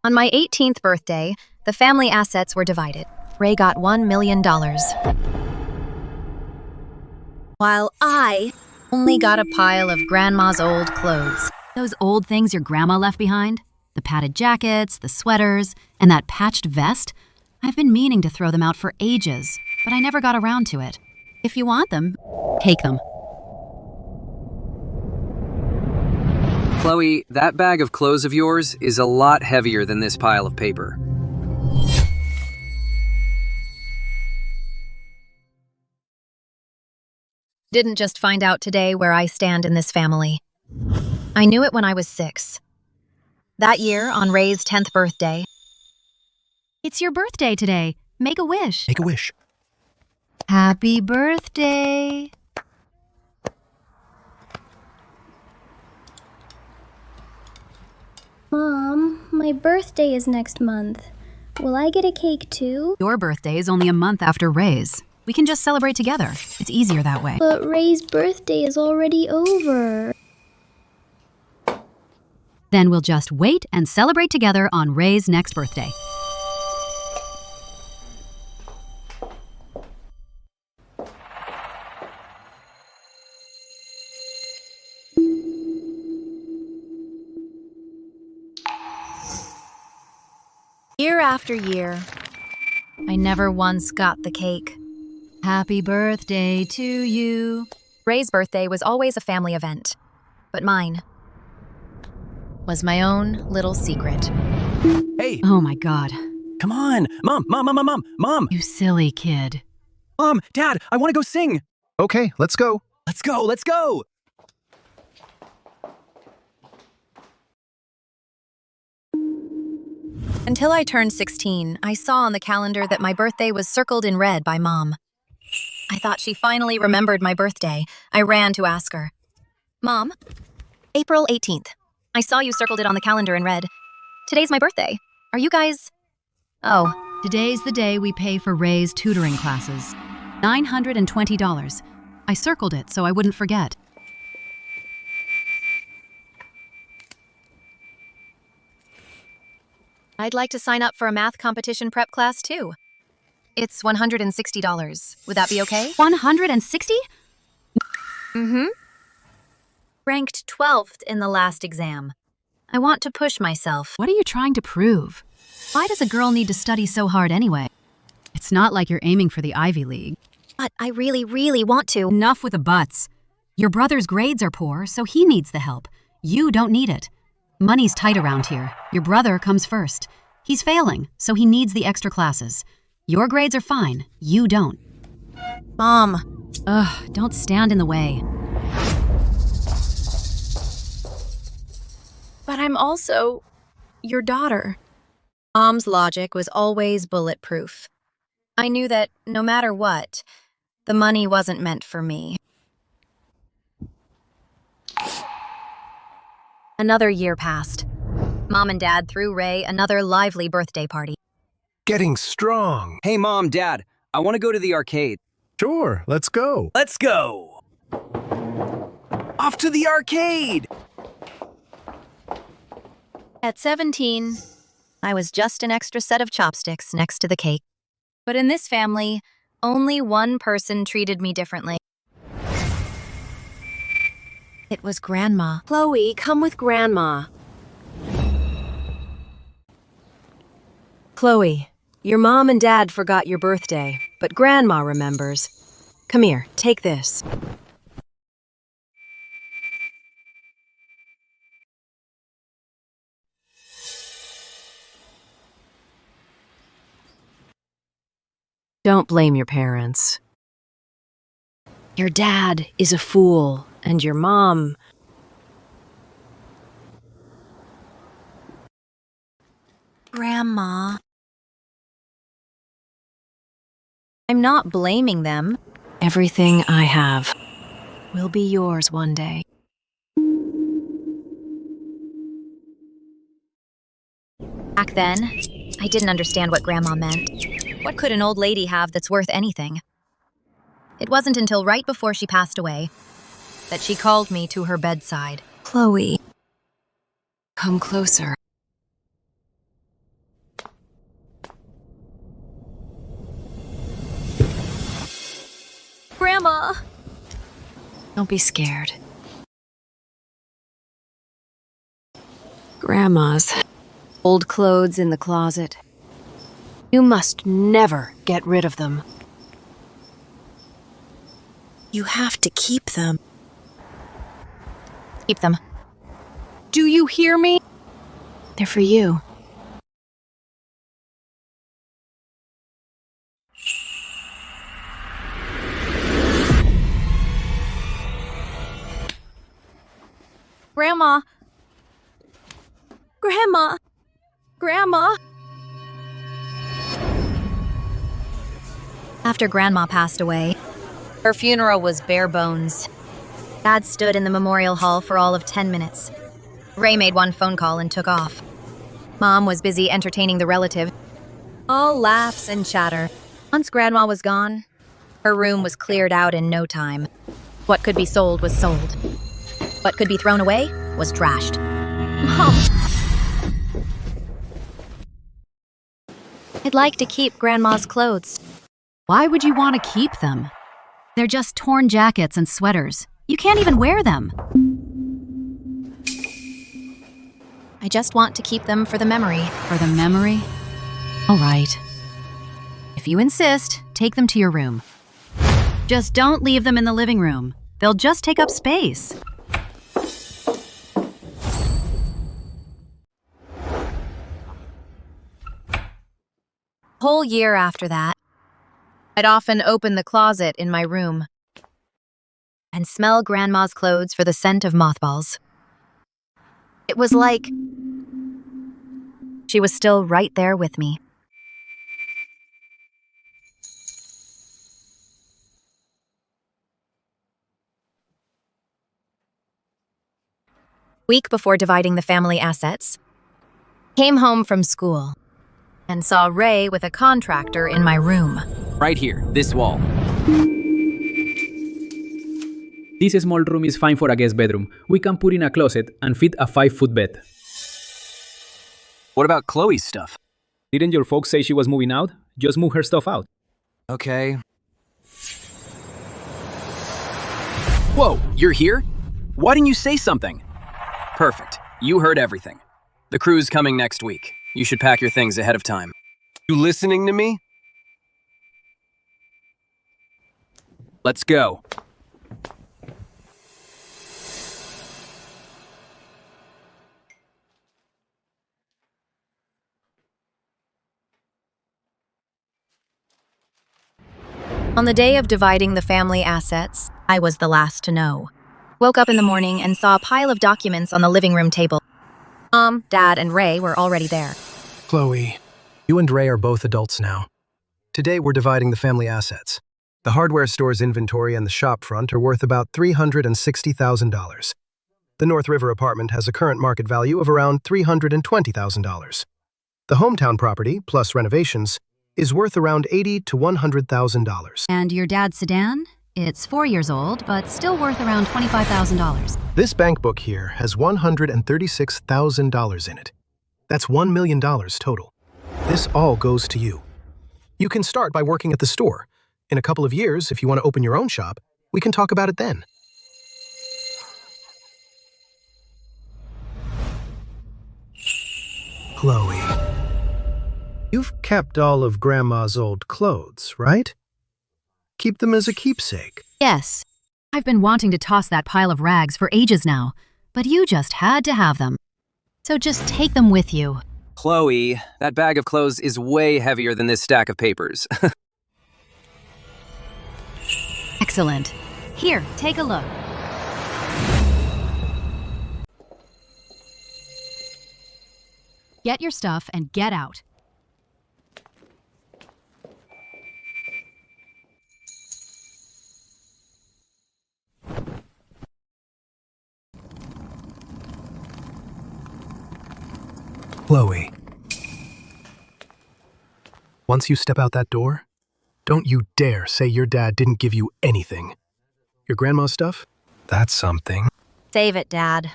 On my 18th birthday, the family assets were divided. Ray got $1 million, while I only got a pile of Grandma's old clothes. Those old things your grandma left behind? The padded jackets, the sweaters, and that patched vest? I've been meaning to throw them out for ages, but I never got around to it. If you want them, take them. Chloe, that bag of clothes of yours is a lot heavier than this pile of paper. Didn't just find out today where I stand in this family. I knew it when I was 6. That year, on Ray's 10th birthday. It's your birthday today. Make a wish. Make a wish. Happy birthday. Mom, my birthday is next month. Will I get a cake too? Your birthday is only a month after Ray's. We can just celebrate together. It's easier that way. But Ray's birthday is already over. Then we'll just wait and celebrate together on Ray's next birthday. Year after year, I never once got the cake. Happy birthday to you. Ray's birthday was always a family event, but mine was my own little secret. Hey, Oh my God. come on. Mom. You silly kid. Mom, Dad, I want to go sing. Okay, let's go. Let's go. Until I turned 16, I saw on the calendar that my birthday was circled in red by Mom. I thought she finally remembered my birthday. I ran to ask her. Mom, April 18th. I saw you circled it on the calendar in red. Today's my birthday. Are you guys... Oh, Today's the day we pay for Ray's tutoring classes. $920. I circled it so I wouldn't forget. I'd like to sign up for a math competition prep class too. It's $160. Would that be okay? 160? Mm-hmm. Ranked 12th in the last exam. I want to push myself. What are you trying to prove? Why does a girl need to study so hard anyway? It's not like you're aiming for the Ivy League. But I really, really want to. Enough with the buts. Your brother's grades are poor, so he needs the help. You don't need it. Money's tight around here. Your brother comes first. He's failing, so he needs the extra classes. Your grades are fine. You don't. Mom. Ugh, don't stand in the way. But I'm also your daughter. Mom's logic was always bulletproof. I knew that no matter what, the money wasn't meant for me. Another year passed. Mom and Dad threw Ray another lively birthday party. Getting strong. Hey, Mom, Dad, I want to go to the arcade. Sure, let's go. Let's go. Off to the arcade. At 17, I was just an extra set of chopsticks next to the cake. But in this family, only one person treated me differently. It was Grandma. Chloe, come with Grandma. Chloe, your mom and dad forgot your birthday, but Grandma remembers. Come here, take this. Don't blame your parents. Your dad is a fool, and your mom... Grandma. I'm not blaming them. Everything I have will be yours one day. Back then, I didn't understand what Grandma meant. What could an old lady have that's worth anything? It wasn't until right before she passed away that she called me to her bedside. Chloe, come closer. Grandma! Don't be scared. Grandma's old clothes in the closet. You must never get rid of them. You have to keep them. Keep them. Do you hear me? They're for you. Grandma! Grandma! Grandma! After Grandma passed away, her funeral was bare bones. Dad stood in the memorial hall for all of 10 minutes. Ray made one phone call and took off. Mom was busy entertaining the relative. All laughs and chatter. Once Grandma was gone, her room was cleared out in no time. What could be sold was sold. What could be thrown away was trashed. Mom! I'd like to keep Grandma's clothes. Why would you want to keep them? They're just torn jackets and sweaters. You can't even wear them. I just want to keep them for the memory. For the memory? All right. If you insist, take them to your room. Just don't leave them in the living room. They'll just take up space. Whole year after that, I'd often open the closet in my room and smell Grandma's clothes for the scent of mothballs. It was like she was still right there with me. Week before dividing the family assets, came home from school and saw Ray with a contractor in my room. Right here, this wall. This small room is fine for a guest bedroom. We can put in a closet and fit a 5-foot bed. What about Chloe's stuff? Didn't your folks say she was moving out? Just move her stuff out. Okay. Whoa, you're here? Why didn't you say something? Perfect. You heard everything. The crew's coming next week. You should pack your things ahead of time. You listening to me? Let's go. On the day of dividing the family assets, I was the last to know. Woke up in the morning and saw a pile of documents on the living room table. Mom, Dad, and Ray were already there. Chloe, you and Ray are both adults now. Today we're dividing the family assets. The hardware store's inventory and the shop front are worth about $360,000. The North River apartment has a current market value of around $320,000. The hometown property, plus renovations, is worth around $80,000 to $100,000. And your dad's sedan? It's 4 years old, but still worth around $25,000. This bank book here has $136,000 in it. That's $1 million total. This all goes to you. You can start by working at the store. In a couple of years, if you want to open your own shop, we can talk about it then. Chloe, you've kept all of Grandma's old clothes, right? Keep them as a keepsake. Yes. I've been wanting to toss that pile of rags for ages now, but you just had to have them. So just take them with you. Chloe, that bag of clothes is way heavier than this stack of papers. Excellent. Here, take a look. Get your stuff and get out. Chloe, once you step out that door, don't you dare say your dad didn't give you anything. Your grandma's stuff? That's something. Save it, Dad.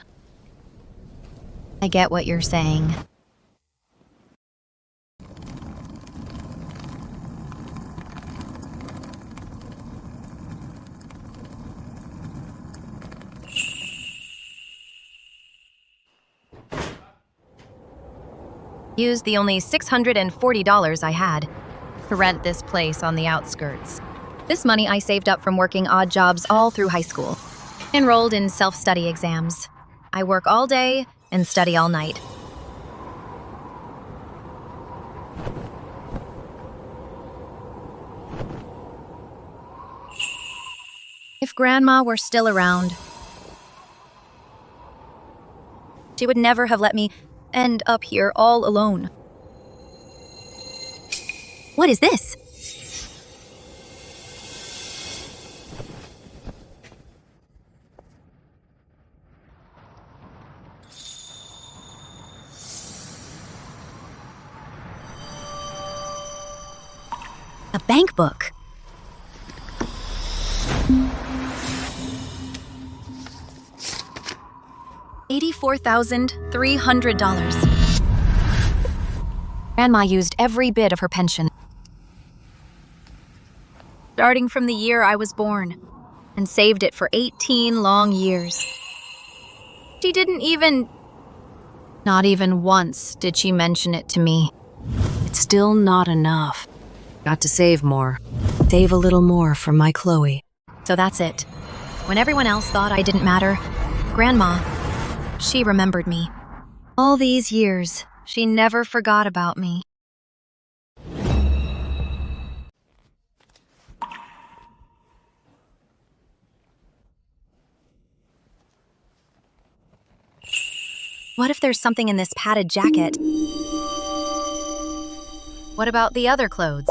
I get what you're saying. Used the only $640 I had to rent this place on the outskirts. This money I saved up from working odd jobs all through high school. Enrolled in self-study exams. I work all day and study all night. If Grandma were still around, she would never have let me end up here all alone. What is this? A bank book. $84,300. Grandma used every bit of her pension, starting from the year I was born, and saved it for 18 long years. She didn't even... Not even once did she mention it to me. It's still not enough. Got to save more. Save a little more for my Chloe. So that's it. When everyone else thought I didn't matter, Grandma, she remembered me. All these years, she never forgot about me. What if there's something in this padded jacket? What about the other clothes?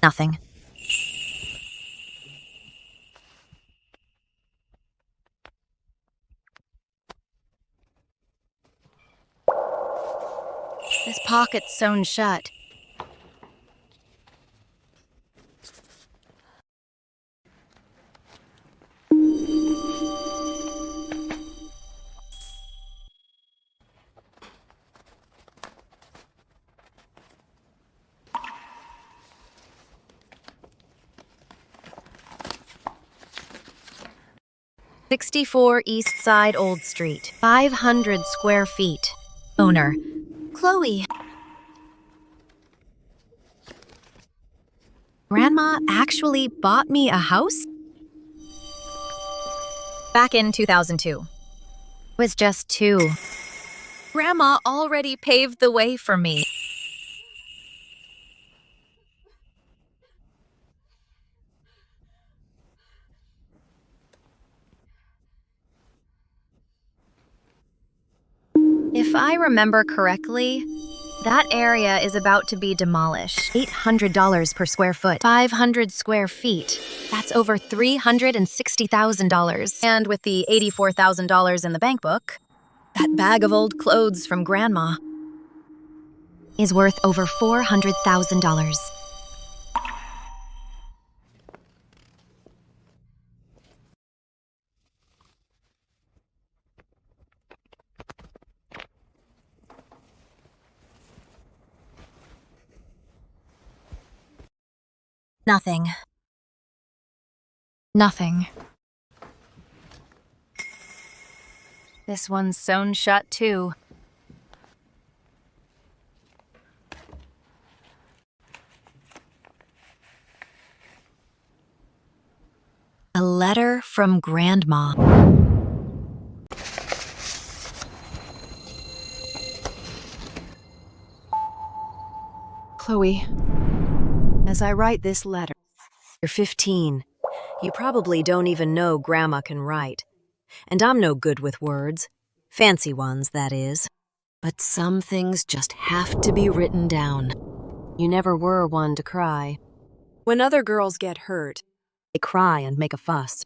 Nothing. This pocket's sewn shut. "64 East Side Old Street, 500 square feet. Owner, Chloe." Grandma actually bought me a house? Back in 2002. I was just 2. Grandma already paved the way for me. If I remember correctly, that area is about to be demolished. $800 per square foot. 500 square feet. That's over $360,000. And with the $84,000 in the bank book, that bag of old clothes from Grandma is worth over $400,000. Nothing. Nothing. This one's sewn shut, too. A letter from Grandma. Chloe, as I write this letter, you're 15. You probably don't even know Grandma can write. And I'm no good with words. Fancy ones, that is. But some things just have to be written down. You never were one to cry. When other girls get hurt, they cry and make a fuss.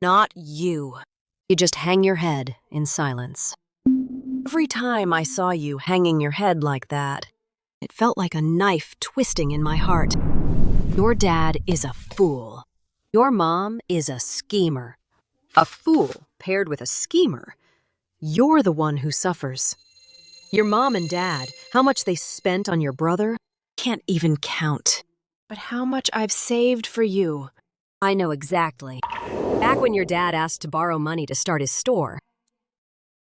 Not you. You just hang your head in silence. Every time I saw you hanging your head like that, it felt like a knife twisting in my heart. Your dad is a fool. Your mom is a schemer. A fool paired with a schemer. You're the one who suffers. Your mom and dad, how much they spent on your brother, can't even count. But how much I've saved for you. I know exactly. Back when your dad asked to borrow money to start his store,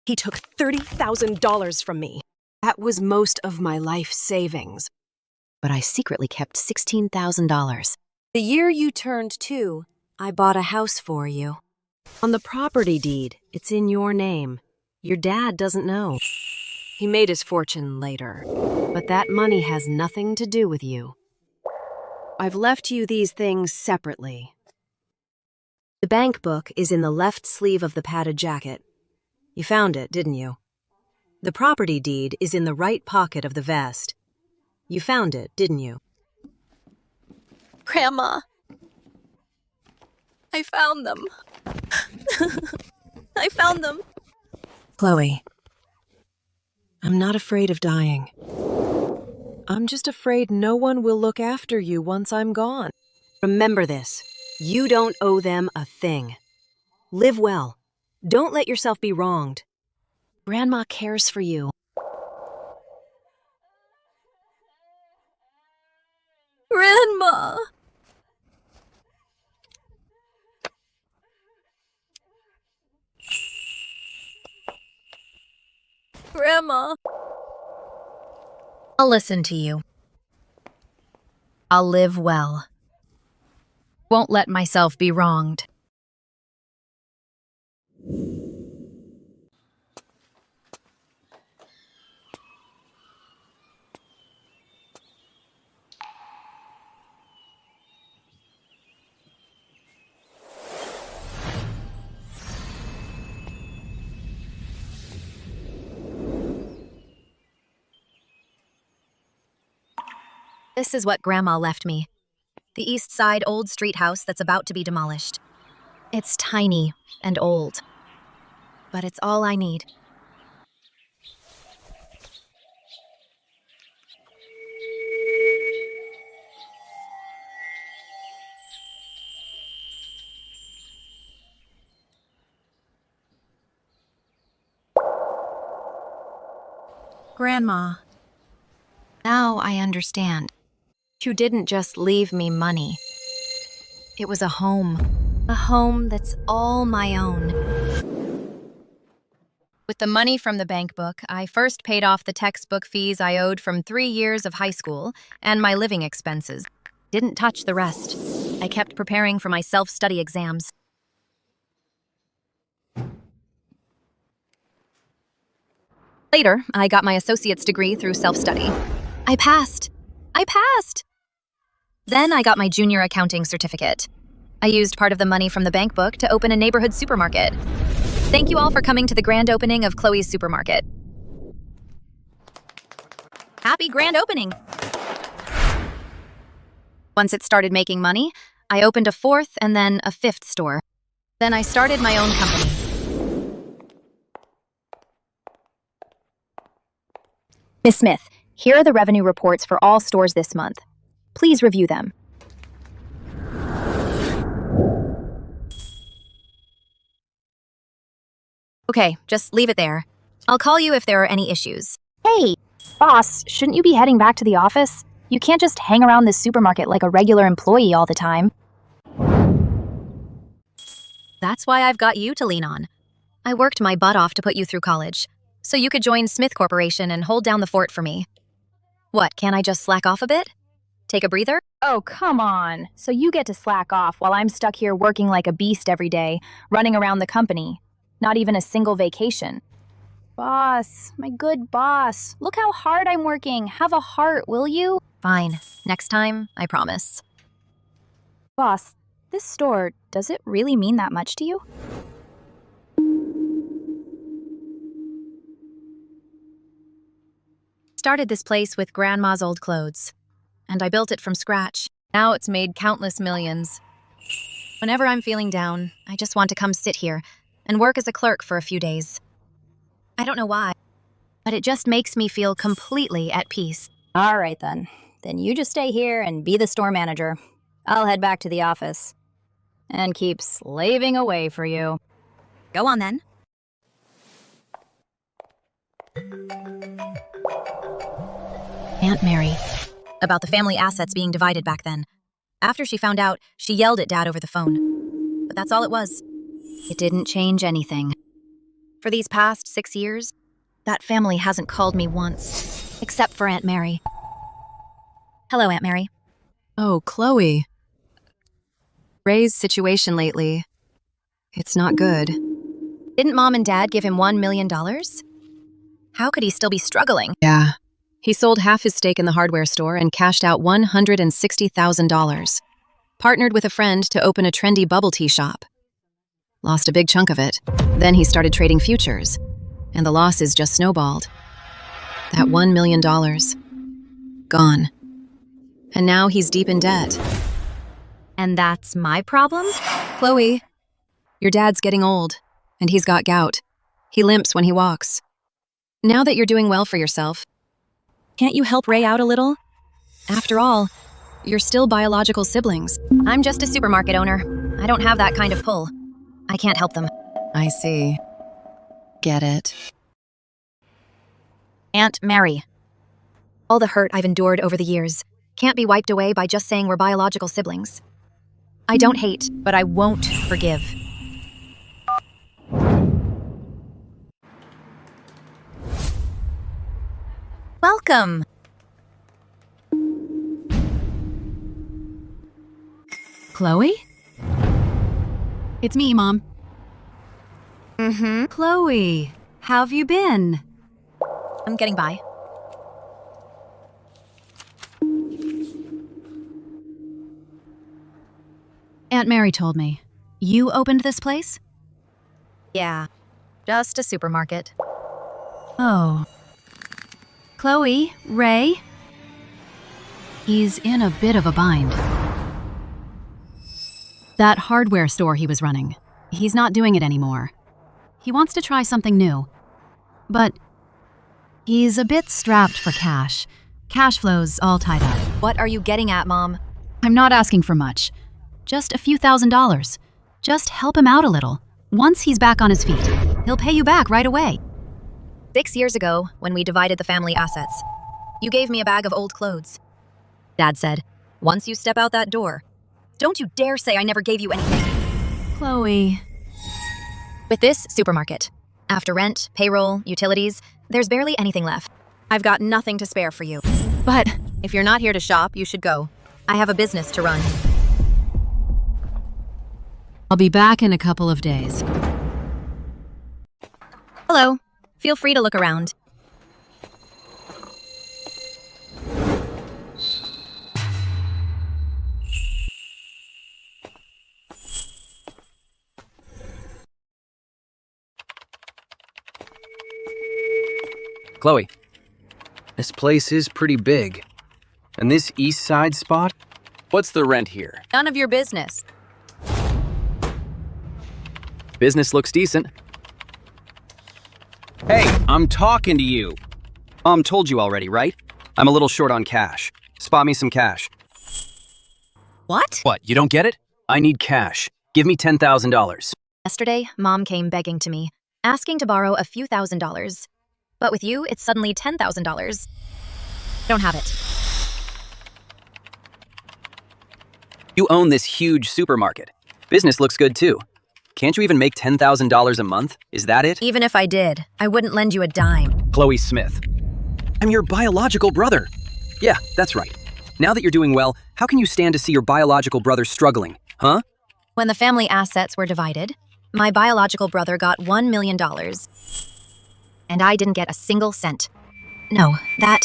he took $30,000 from me. That was most of my life savings. But I secretly kept $16,000. The year you turned 2, I bought a house for you. On the property deed, it's in your name. Your dad doesn't know. He made his fortune later, but that money has nothing to do with you. I've left you these things separately. The bank book is in the left sleeve of the padded jacket. You found it, didn't you? The property deed is in the right pocket of the vest. You found it, didn't you? Grandma, I found them. I found them. Chloe, I'm not afraid of dying. I'm just afraid no one will look after you once I'm gone. Remember this. You don't owe them a thing. Live well. Don't let yourself be wronged. Grandma cares for you. Grandma! Grandma! I'll listen to you. I'll live well. Won't let myself be wronged. This is what Grandma left me. The East Side old street house that's about to be demolished. It's tiny and old, but it's all I need. Grandma. Now I understand. You didn't just leave me money. It was a home that's all my own. With the money from the bank book, I first paid off the textbook fees I owed from 3 years of high school and my living expenses. Didn't touch the rest. I kept preparing for my self-study exams. Later, I got my associate's degree through self-study. I passed! Then I got my junior accounting certificate. I used part of the money from the bank book to open a neighborhood supermarket. Thank you all for coming to the grand opening of Chloe's supermarket. Happy grand opening! Once it started making money, I opened a 4th and then a 5th store. Then I started my own company. Miss Smith, here are the revenue reports for all stores this month. Please review them. Okay, just leave it there. I'll call you if there are any issues. Hey, boss, shouldn't you be heading back to the office? You can't just hang around this supermarket like a regular employee all the time. That's why I've got you to lean on. I worked my butt off to put you through college, so you could join Smith Corporation and hold down the fort for me. What, can't I just slack off a bit? Take a breather? Oh, come on. So you get to slack off while I'm stuck here working like a beast every day, running around the company. Not even a single vacation. Boss, my good boss, look how hard I'm working. Have a heart, will you? Fine. Next time, I promise. Boss, this store, does it really mean that much to you? Started this place with Grandma's old clothes, and I built it from scratch. Now it's made countless millions. Whenever I'm feeling down, I just want to come sit here and work as a clerk for a few days. I don't know why, but it just makes me feel completely at peace. All right, then. Then you just stay here and be the store manager. I'll head back to the office and keep slaving away for you. Go on then. Aunt Mary. About the family assets being divided back then. After she found out, she yelled at Dad over the phone. But that's all it was. It didn't change anything. For these past 6 years, that family hasn't called me once. Except for Aunt Mary. Hello, Aunt Mary. Oh, Chloe. Ray's situation lately. It's not good. Didn't Mom and Dad give him $1 million? How could he still be struggling? Yeah. He sold half his stake in the hardware store and cashed out $160,000. Partnered with a friend to open a trendy bubble tea shop. Lost a big chunk of it. Then he started trading futures. And the losses just snowballed. That $1 million. Gone. And now he's deep in debt. And that's my problem? Chloe, your dad's getting old, and he's got gout. He limps when he walks. Now that you're doing well for yourself, can't you help Ray out a little? After all, you're still biological siblings. I'm just a supermarket owner. I don't have that kind of pull. I can't help them. I see. Get it. Aunt Mary. All the hurt I've endured over the years can't be wiped away by just saying we're biological siblings. I don't hate, but I won't forgive. Welcome. Chloe? It's me, Mom. Chloe, how've you been? I'm getting by. Aunt Mary told me. You opened this place? Yeah, just a supermarket. Oh. Chloe, Ray? He's in a bit of a bind. That hardware store he was running, he's not doing it anymore. He wants to try something new. But he's a bit strapped for cash. Cash flow's all tied up. What are you getting at, Mom? I'm not asking for much. Just a few $1,000s. Just help him out a little. Once he's back on his feet, he'll pay you back right away. 6 years ago, when we divided the family assets, you gave me a bag of old clothes. Dad said, once you step out that door, don't you dare say I never gave you anything. Chloe. With this supermarket, after rent, payroll, utilities, there's barely anything left. I've got nothing to spare for you. But if you're not here to shop, you should go. I have a business to run. I'll be back in a couple of days. Hello. Feel free to look around. Chloe, this place is pretty big. And this east side spot? What's the rent here? None of your business. Business looks decent. Hey, I'm talking to you. Mom told you already, right? I'm a little short on cash. Spot me some cash. What? What, you don't get it? I need cash. Give me $10,000. Yesterday, Mom came begging to me, asking to borrow a few $1,000s. But with you, it's suddenly $10,000. Don't have it. You own this huge supermarket. Business looks good too. Can't you even make $10,000 a month? Is that it? Even if I did, I wouldn't lend you a dime. Chloe Smith. I'm your biological brother. Yeah, that's right. Now that you're doing well, how can you stand to see your biological brother struggling, huh? When the family assets were divided, my biological brother got $1 million. And I didn't get a single cent. No, that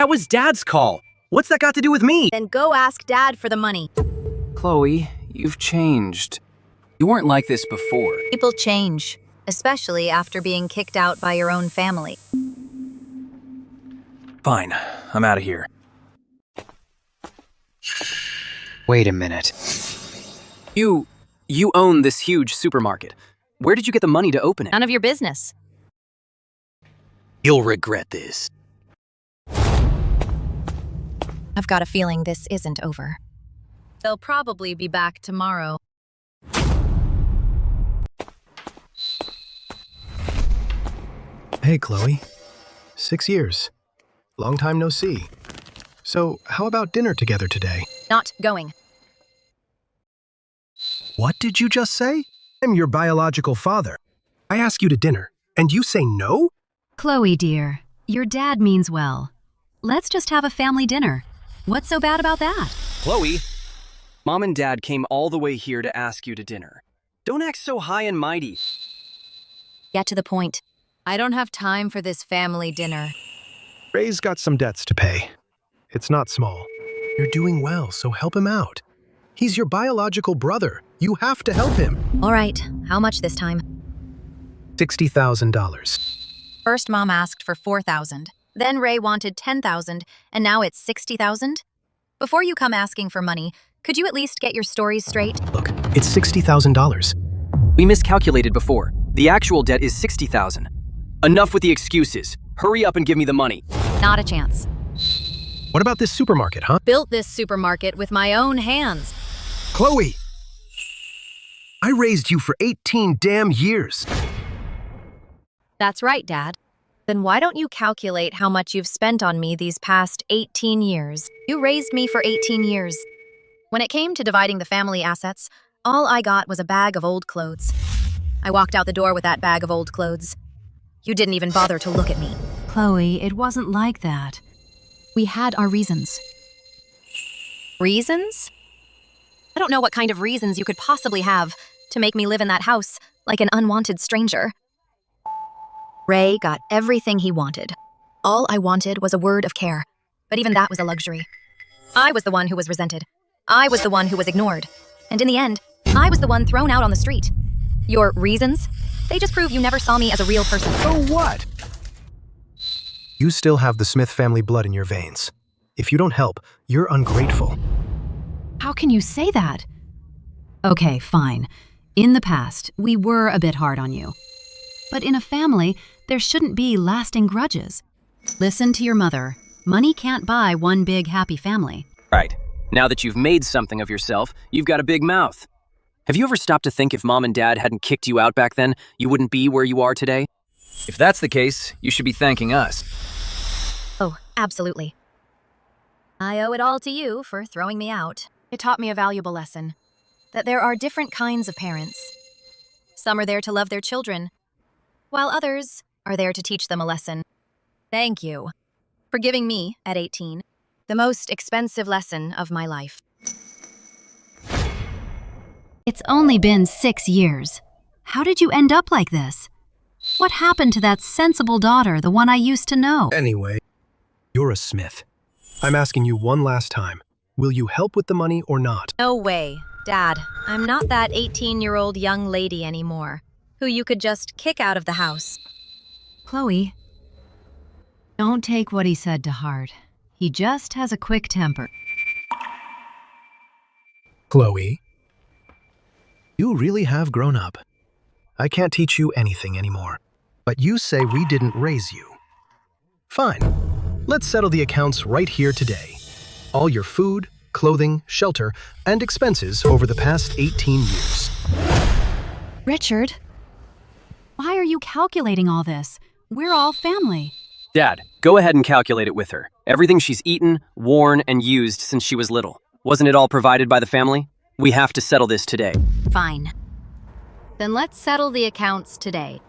was Dad's call. What's that got to do with me? Then go ask Dad for the money. Chloe, you've changed. You weren't like this before. People change, especially after being kicked out by your own family. Fine, I'm out of here. Wait a minute. You own this huge supermarket. Where did you get the money to open it? None of your business. You'll regret this. I've got a feeling this isn't over. They'll probably be back tomorrow. Hey, Chloe. 6 years. Long time no see. So, how about dinner together today? Not going. What did you just say? I'm your biological father. I ask you to dinner, and you say no? Chloe, dear, your dad means well. Let's just have a family dinner. What's so bad about that? Chloe, Mom and Dad came all the way here to ask you to dinner. Don't act so high and mighty. Get to the point. I don't have time for this family dinner. Ray's got some debts to pay. It's not small. You're doing well, so help him out. He's your biological brother. You have to help him. All right, how much this time? $60,000. First, Mom asked for $4,000. Then Ray wanted $10,000, and now it's $60,000? Before you come asking for money, could you at least get your stories straight? Look, it's $60,000. We miscalculated before. The actual debt is $60,000. Enough with the excuses. Hurry up and give me the money. Not a chance. What about this supermarket, huh? Built this supermarket with my own hands. Chloe! I raised you for 18 damn years. That's right, Dad. Then why don't you calculate how much you've spent on me these past 18 years? You raised me for 18 years. When it came to dividing the family assets, all I got was a bag of old clothes. I walked out the door with that bag of old clothes. You didn't even bother to look at me. Chloe, it wasn't like that. We had our reasons. Reasons? I don't know what kind of reasons you could possibly have to make me live in that house like an unwanted stranger. Ray got everything he wanted. All I wanted was a word of care, but even that was a luxury. I was the one who was resented. I was the one who was ignored. And in the end, I was the one thrown out on the street. Your reasons? They just prove you never saw me as a real person. So what? You still have the Smith family blood in your veins. If you don't help, you're ungrateful. How can you say that? Okay, fine. In the past, we were a bit hard on you. But in a family, there shouldn't be lasting grudges. Listen to your mother. Money can't buy one big happy family. Right. Now that you've made something of yourself, you've got a big mouth. Have you ever stopped to think if Mom and Dad hadn't kicked you out back then, you wouldn't be where you are today? If that's the case, you should be thanking us. Oh, absolutely. I owe it all to you for throwing me out. It taught me a valuable lesson. That there are different kinds of parents. Some are there to love their children, while others are there to teach them a lesson. Thank you for giving me, at 18, the most expensive lesson of my life. It's only been 6 years. How did you end up like this? What happened to that sensible daughter, the one I used to know? Anyway, you're a Smith. I'm asking you one last time. Will you help with the money or not? No way, Dad. I'm not that 18-year-old young lady anymore, who you could just kick out of the house. Chloe, don't take what he said to heart. He just has a quick temper. Chloe, you really have grown up. I can't teach you anything anymore. But you say we didn't raise you. Fine. Let's settle the accounts right here today. All your food, clothing, shelter, and expenses over the past 18 years. Richard, why are you calculating all this? We're all family. Dad, go ahead and calculate it with her. Everything she's eaten, worn, and used since she was little. Wasn't it all provided by the family? We have to settle this today. Fine. Then let's settle the accounts today.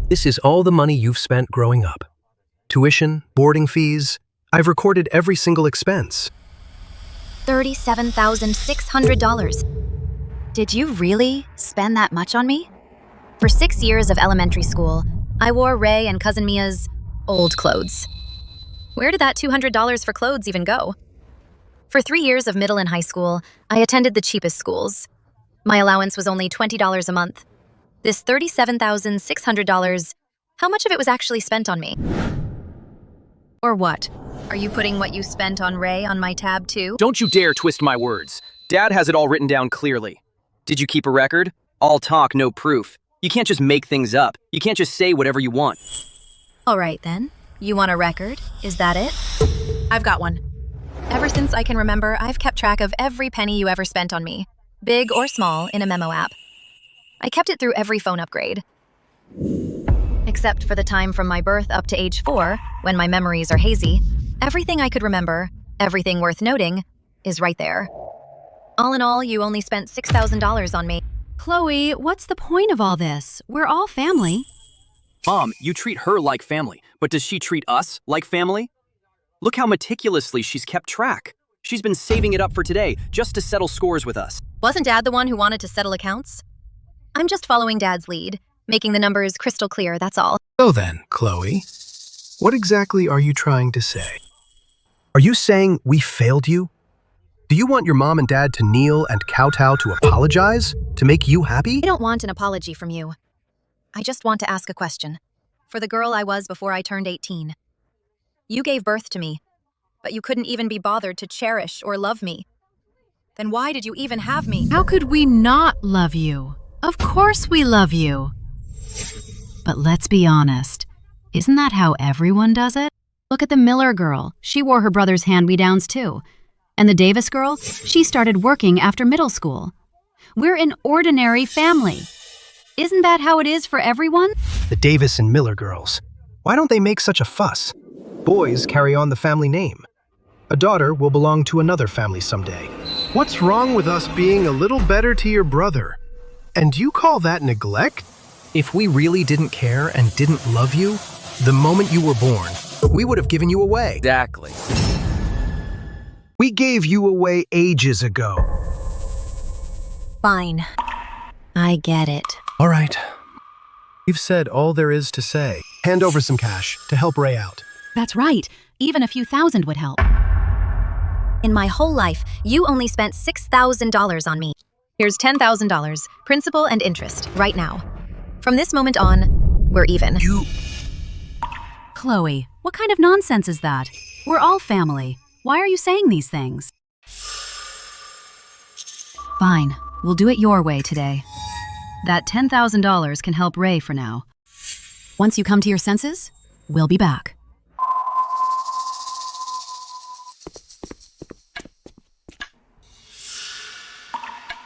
This is all the money you've spent growing up. Tuition, boarding fees. I've recorded every single expense. $37,600. Did you really spend that much on me? For 6 years of elementary school, I wore Ray and Cousin Mia's old clothes. Where did that $200 for clothes even go? For 3 years of middle and high school, I attended the cheapest schools. My allowance was only $20 a month. This $37,600, how much of it was actually spent on me? Or what? Are you putting what you spent on Ray on my tab too? Don't you dare twist my words. Dad has it all written down clearly. Did you keep a record? All talk, no proof. You can't just make things up. You can't just say whatever you want. All right then. You want a record? Is that it? I've got one. Ever since I can remember, I've kept track of every penny you ever spent on me, big or small, in a memo app. I kept it through every phone upgrade. Except for the time from my birth up to age 4, when my memories are hazy, everything I could remember, everything worth noting, is right there. All in all, you only spent $6,000 on me. Chloe, what's the point of all this? We're all family. Mom, you treat her like family, but does she treat us like family? Look how meticulously she's kept track. She's been saving it up for today, just to settle scores with us. Wasn't Dad the one who wanted to settle accounts? I'm just following Dad's lead, making the numbers crystal clear, that's all. So then, Chloe, what exactly are you trying to say? Are you saying we failed you? Do you want your mom and dad to kneel and kowtow to apologize? To make you happy? I don't want an apology from you. I just want to ask a question. For the girl I was before I turned 18. You gave birth to me, but you couldn't even be bothered to cherish or love me. Then why did you even have me? How could we not love you? Of course we love you. But let's be honest. Isn't that how everyone does it? Look at the Miller girl. She wore her brother's hand-me-downs too. And the Davis girl, she started working after middle school. We're an ordinary family. Isn't that how it is for everyone? The Davis and Miller girls. Why don't they make such a fuss? Boys carry on the family name. A daughter will belong to another family someday. What's wrong with us being a little better to your brother? And you call that neglect? If we really didn't care and didn't love you, the moment you were born, we would have given you away. Exactly. We gave you away ages ago. Fine. I get it. All right. You've said all there is to say. Hand over some cash to help Ray out. That's right. Even a few thousand would help. In my whole life, you only spent $6,000 on me. Here's $10,000, principal and interest, right now. From this moment on, we're even. Chloe, what kind of nonsense is that? We're all family. Why are you saying these things? Fine, we'll do it your way today. That $10,000 can help Ray for now. Once you come to your senses, we'll be back.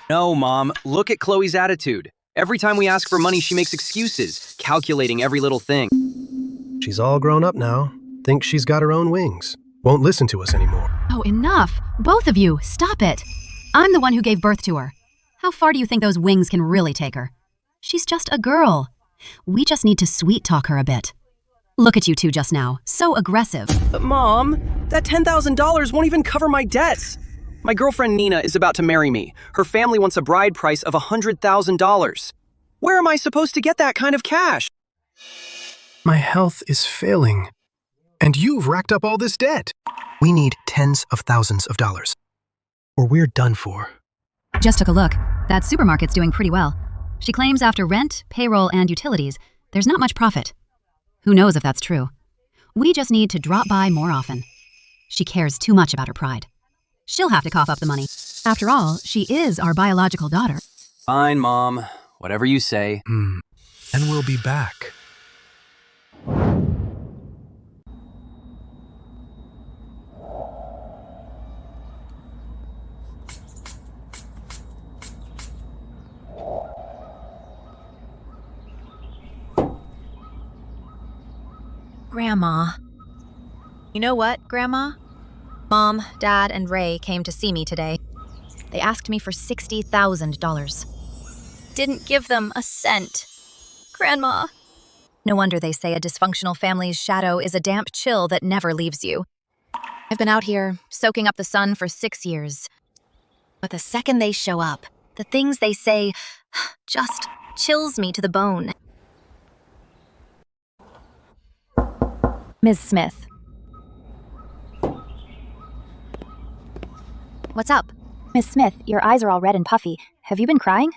No, Mom, look at Chloe's attitude. Every time we ask for money, she makes excuses, calculating every little thing. She's all grown up now. Thinks she's got her own wings. Won't listen to us anymore. Oh, enough! Both of you, stop it! I'm the one who gave birth to her. How far do you think those wings can really take her? She's just a girl. We just need to sweet-talk her a bit. Look at you two just now, so aggressive. But Mom, that $10,000 won't even cover my debts. My girlfriend Nina is about to marry me. Her family wants a bride price of $100,000. Where am I supposed to get that kind of cash? My health is failing. And you've racked up all this debt. We need tens of thousands of dollars. Or we're done for. Just took a look. That supermarket's doing pretty well. She claims after rent, payroll, and utilities, there's not much profit. Who knows if that's true? We just need to drop by more often. She cares too much about her pride. She'll have to cough up the money. After all, she is our biological daughter. Fine, Mom. Whatever you say. And we'll be back. Grandma. You know what, Grandma? Mom, Dad, and Ray came to see me today. They asked me for $60,000. Didn't give them a cent. Grandma. No wonder they say a dysfunctional family's shadow is a damp chill that never leaves you. I've been out here, soaking up the sun for 6 years. But the second they show up, the things they say just chills me to the bone. Ms. Smith. What's up? Miss Smith, your eyes are all red and puffy. Have you been crying?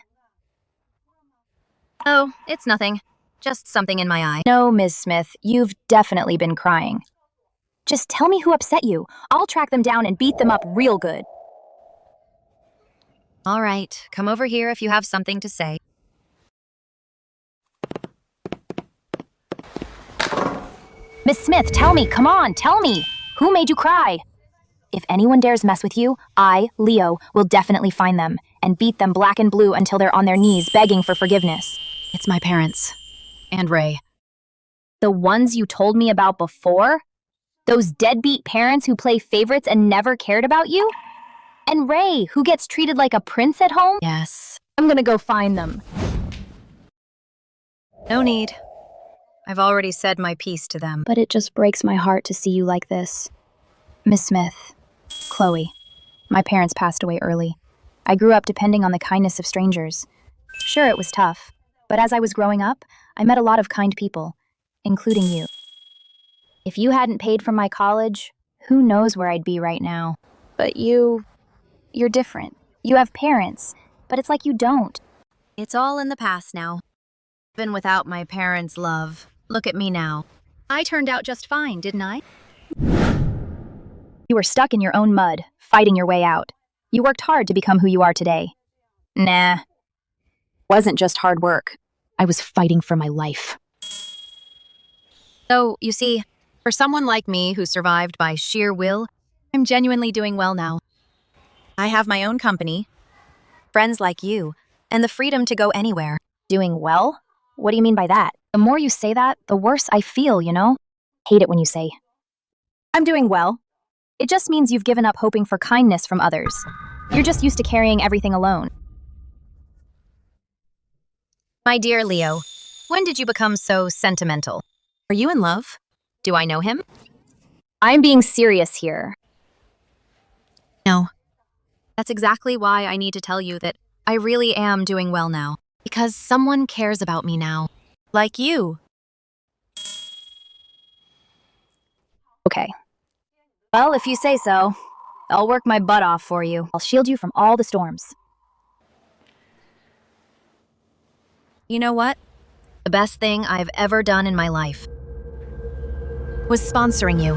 Oh, it's nothing. Just something in my eye. No, Miss Smith, you've definitely been crying. Just tell me who upset you. I'll track them down and beat them up real good. All right, come over here if you have something to say. Miss Smith, tell me, come on, tell me. Who made you cry? If anyone dares mess with you, I, Leo, will definitely find them and beat them black and blue until they're on their knees begging for forgiveness. It's my parents. And Ray. The ones you told me about before? Those deadbeat parents who play favorites and never cared about you? And Ray, who gets treated like a prince at home? Yes. I'm gonna go find them. No need. I've already said my piece to them. But it just breaks my heart to see you like this. Miss Smith, Chloe, my parents passed away early. I grew up depending on the kindness of strangers. Sure, it was tough, but as I was growing up, I met a lot of kind people, including you. If you hadn't paid for my college, who knows where I'd be right now. But you're different. You have parents, but it's like you don't. It's all in the past now. Even without my parents' love. Look at me now. I turned out just fine, didn't I? You were stuck in your own mud, fighting your way out. You worked hard to become who you are today. Nah. Wasn't just hard work. I was fighting for my life. So, you see, for someone like me who survived by sheer will, I'm genuinely doing well now. I have my own company, friends like you, and the freedom to go anywhere. Doing well? What do you mean by that? The more you say that, the worse I feel, you know? Hate it when you say, I'm doing well. It just means you've given up hoping for kindness from others. You're just used to carrying everything alone. My dear Leo, when did you become so sentimental? Are you in love? Do I know him? I'm being serious here. No. That's exactly why I need to tell you that I really am doing well now. Because someone cares about me now. Like you. Okay. Well, if you say so, I'll work my butt off for you. I'll shield you from all the storms. You know what? The best thing I've ever done in my life was sponsoring you.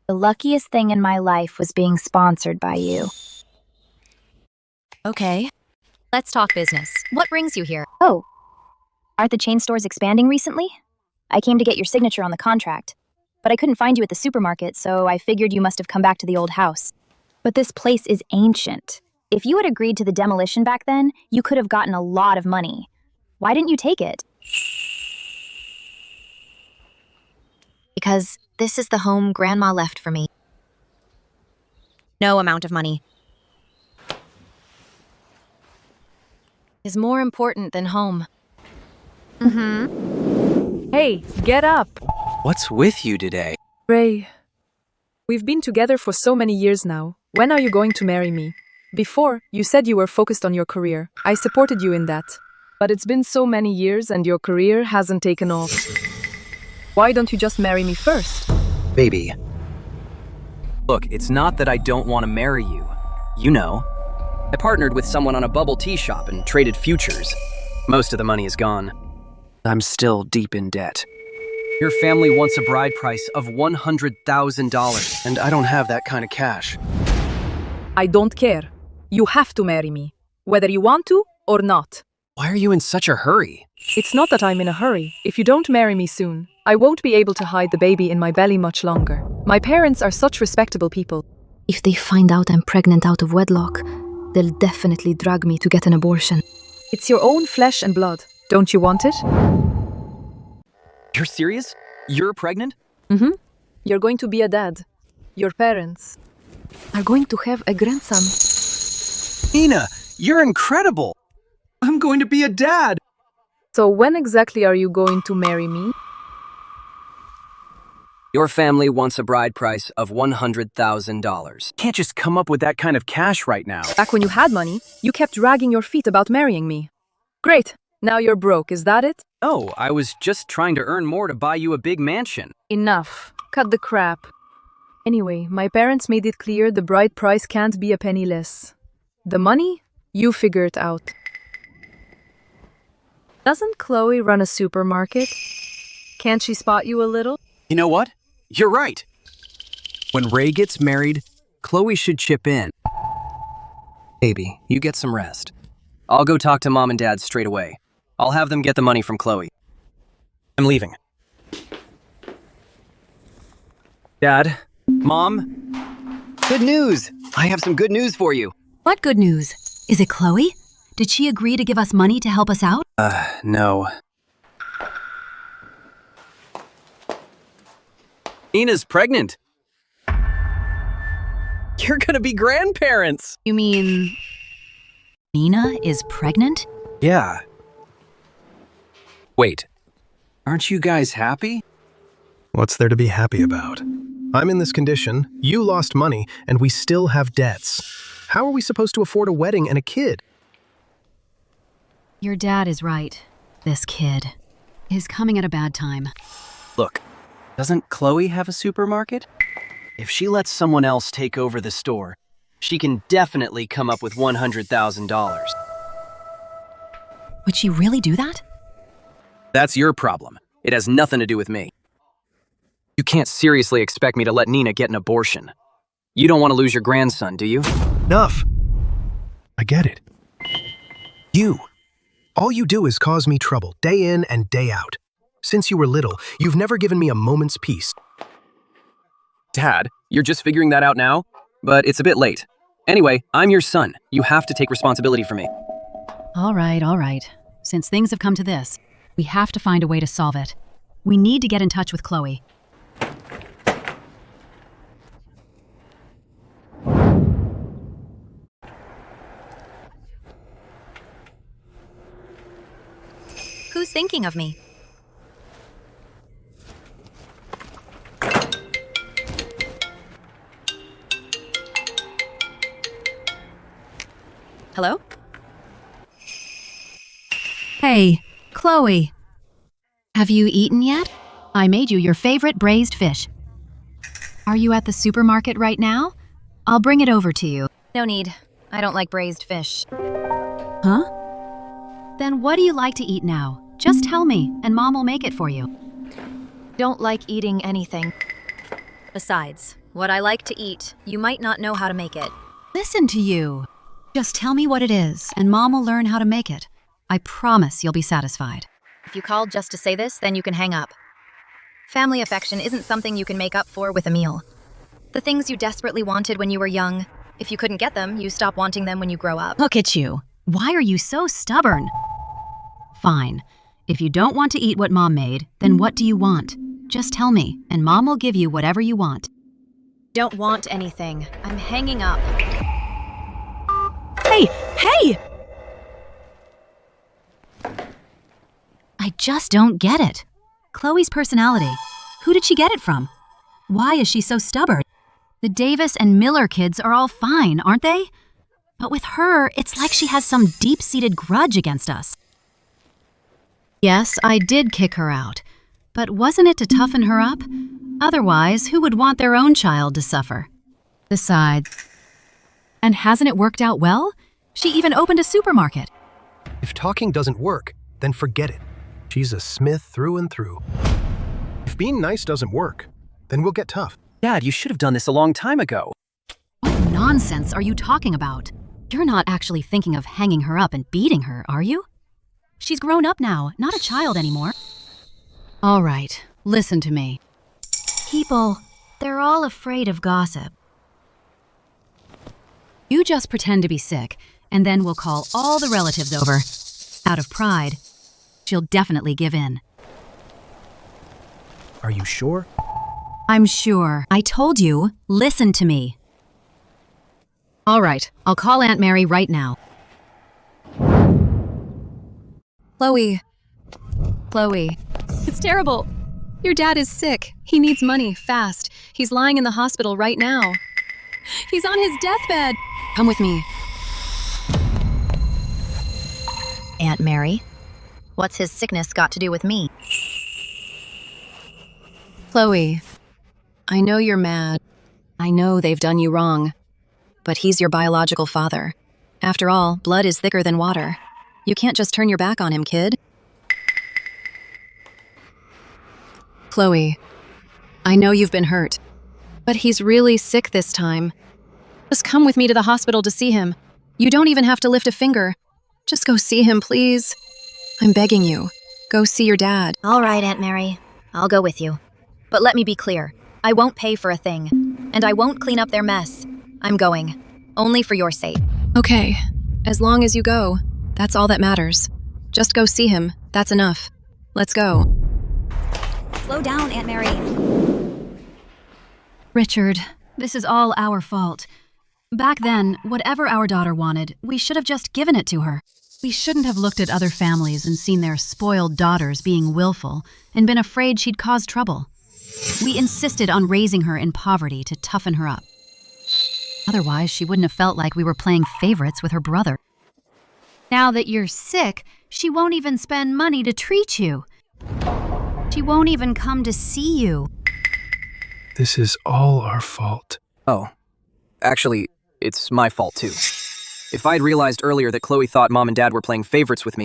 The luckiest thing in my life was being sponsored by you. Okay. Let's talk business. What brings you here? Oh, aren't the chain stores expanding recently? I came to get your signature on the contract, but I couldn't find you at the supermarket, so I figured you must have come back to the old house. But this place is ancient. If you had agreed to the demolition back then, you could have gotten a lot of money. Why didn't you take it? Because this is the home Grandma left for me. No amount of money is more important than home. Hey, get up! What's with you today? Ray, we've been together for so many years now. When are you going to marry me? Before, you said you were focused on your career. I supported you in that. But it's been so many years and your career hasn't taken off. Why don't you just marry me first? Baby. Look, it's not that I don't want to marry you. You know. I partnered with someone on a bubble tea shop and traded futures. Most of the money is gone. I'm still deep in debt. Your family wants a bride price of $100,000, and I don't have that kind of cash. I don't care. You have to marry me, whether you want to or not. Why are you in such a hurry? It's not that I'm in a hurry. If you don't marry me soon, I won't be able to hide the baby in my belly much longer. My parents are such respectable people. If they find out I'm pregnant out of wedlock, they'll definitely drag me to get an abortion. It's your own flesh and blood. Don't you want it? You're serious? You're pregnant? Mm-hmm. You're going to be a dad. Your parents are going to have a grandson. Nina, you're incredible! I'm going to be a dad! So when exactly are you going to marry me? Your family wants a bride price of $100,000. Can't just come up with that kind of cash right now. Back when you had money, you kept dragging your feet about marrying me. Great. Now you're broke, is that it? Oh, I was just trying to earn more to buy you a big mansion. Enough. Cut the crap. Anyway, my parents made it clear the bride price can't be a penny less. The money? You figure it out. Doesn't Chloe run a supermarket? Can't she spot you a little? You know what? You're right. When Ray gets married, Chloe should chip in. Baby, you get some rest. I'll go talk to Mom and Dad straight away. I'll have them get the money from Chloe. I'm leaving. Dad? Mom? Good news! I have some good news for you. What good news? Is it Chloe? Did she agree to give us money to help us out? No. Nina's pregnant. You're gonna be grandparents. You mean Nina is pregnant? Yeah. Wait, aren't you guys happy? What's there to be happy about? I'm in this condition, you lost money, and we still have debts. How are we supposed to afford a wedding and a kid? Your dad is right. This kid is coming at a bad time. Look, doesn't Chloe have a supermarket? If she lets someone else take over the store, she can definitely come up with $100,000. Would she really do that? That's your problem. It has nothing to do with me. You can't seriously expect me to let Nina get an abortion. You don't want to lose your grandson, do you? Enough! I get it. All you do is cause me trouble, day in and day out. Since you were little, you've never given me a moment's peace. Dad, you're just figuring that out now? But it's a bit late. Anyway, I'm your son. You have to take responsibility for me. All right. Since things have come to this, we have to find a way to solve it. We need to get in touch with Chloe. Who's thinking of me? Hello? Hey, Chloe. Have you eaten yet? I made you your favorite braised fish. Are you at the supermarket right now? I'll bring it over to you. No need. I don't like braised fish. Huh? Then what do you like to eat now? Just tell me, and Mom will make it for you. Don't like eating anything. Besides, what I like to eat, you might not know how to make it. Listen to you. Just tell me what it is, and Mom will learn how to make it. I promise you'll be satisfied. If you called just to say this, then you can hang up. Family affection isn't something you can make up for with a meal. The things you desperately wanted when you were young, if you couldn't get them, you stop wanting them when you grow up. Look at you. Why are you so stubborn? Fine. If you don't want to eat what Mom made, then what do you want? Just tell me, and Mom will give you whatever you want. Don't want anything. I'm hanging up. Hey! I just don't get it. Chloe's personality. Who did she get it from? Why is she so stubborn? The Davis and Miller kids are all fine, aren't they? But with her, it's like she has some deep-seated grudge against us. Yes, I did kick her out. But wasn't it to toughen her up? Otherwise, who would want their own child to suffer? Besides, and hasn't it worked out well? She even opened a supermarket. If talking doesn't work, then forget it. She's a Smith through and through. If being nice doesn't work, then we'll get tough. Dad, you should have done this a long time ago. What nonsense are you talking about? You're not actually thinking of hanging her up and beating her, are you? She's grown up now, not a child anymore. All right, listen to me. People, they're all afraid of gossip. You just pretend to be sick, and then we'll call all the relatives over. Out of pride, she'll definitely give in. Are you sure? I'm sure. I told you, listen to me. All right, I'll call Aunt Mary right now. Chloe. It's terrible. Your dad is sick. He needs money, fast. He's lying in the hospital right now. He's on his deathbed. Come with me. Aunt Mary? What's his sickness got to do with me? Chloe, I know you're mad. I know they've done you wrong. But he's your biological father. After all, blood is thicker than water. You can't just turn your back on him, kid. Chloe, I know you've been hurt, but he's really sick this time. Just come with me to the hospital to see him. You don't even have to lift a finger. Just go see him, please. I'm begging you. Go see your dad. All right, Aunt Mary. I'll go with you. But let me be clear. I won't pay for a thing. And I won't clean up their mess. I'm going. Only for your sake. Okay, as long as you go. That's all that matters. Just go see him. That's enough. Let's go. Slow down, Aunt Mary. Richard, this is all our fault. Back then, whatever our daughter wanted, we should have just given it to her. We shouldn't have looked at other families and seen their spoiled daughters being willful and been afraid she'd cause trouble. We insisted on raising her in poverty to toughen her up. Otherwise, she wouldn't have felt like we were playing favorites with her brother. Now that you're sick, she won't even spend money to treat you. She won't even come to see you. This is all our fault. Oh, actually, it's my fault too. If I'd realized earlier that Chloe thought Mom and Dad were playing favorites with me,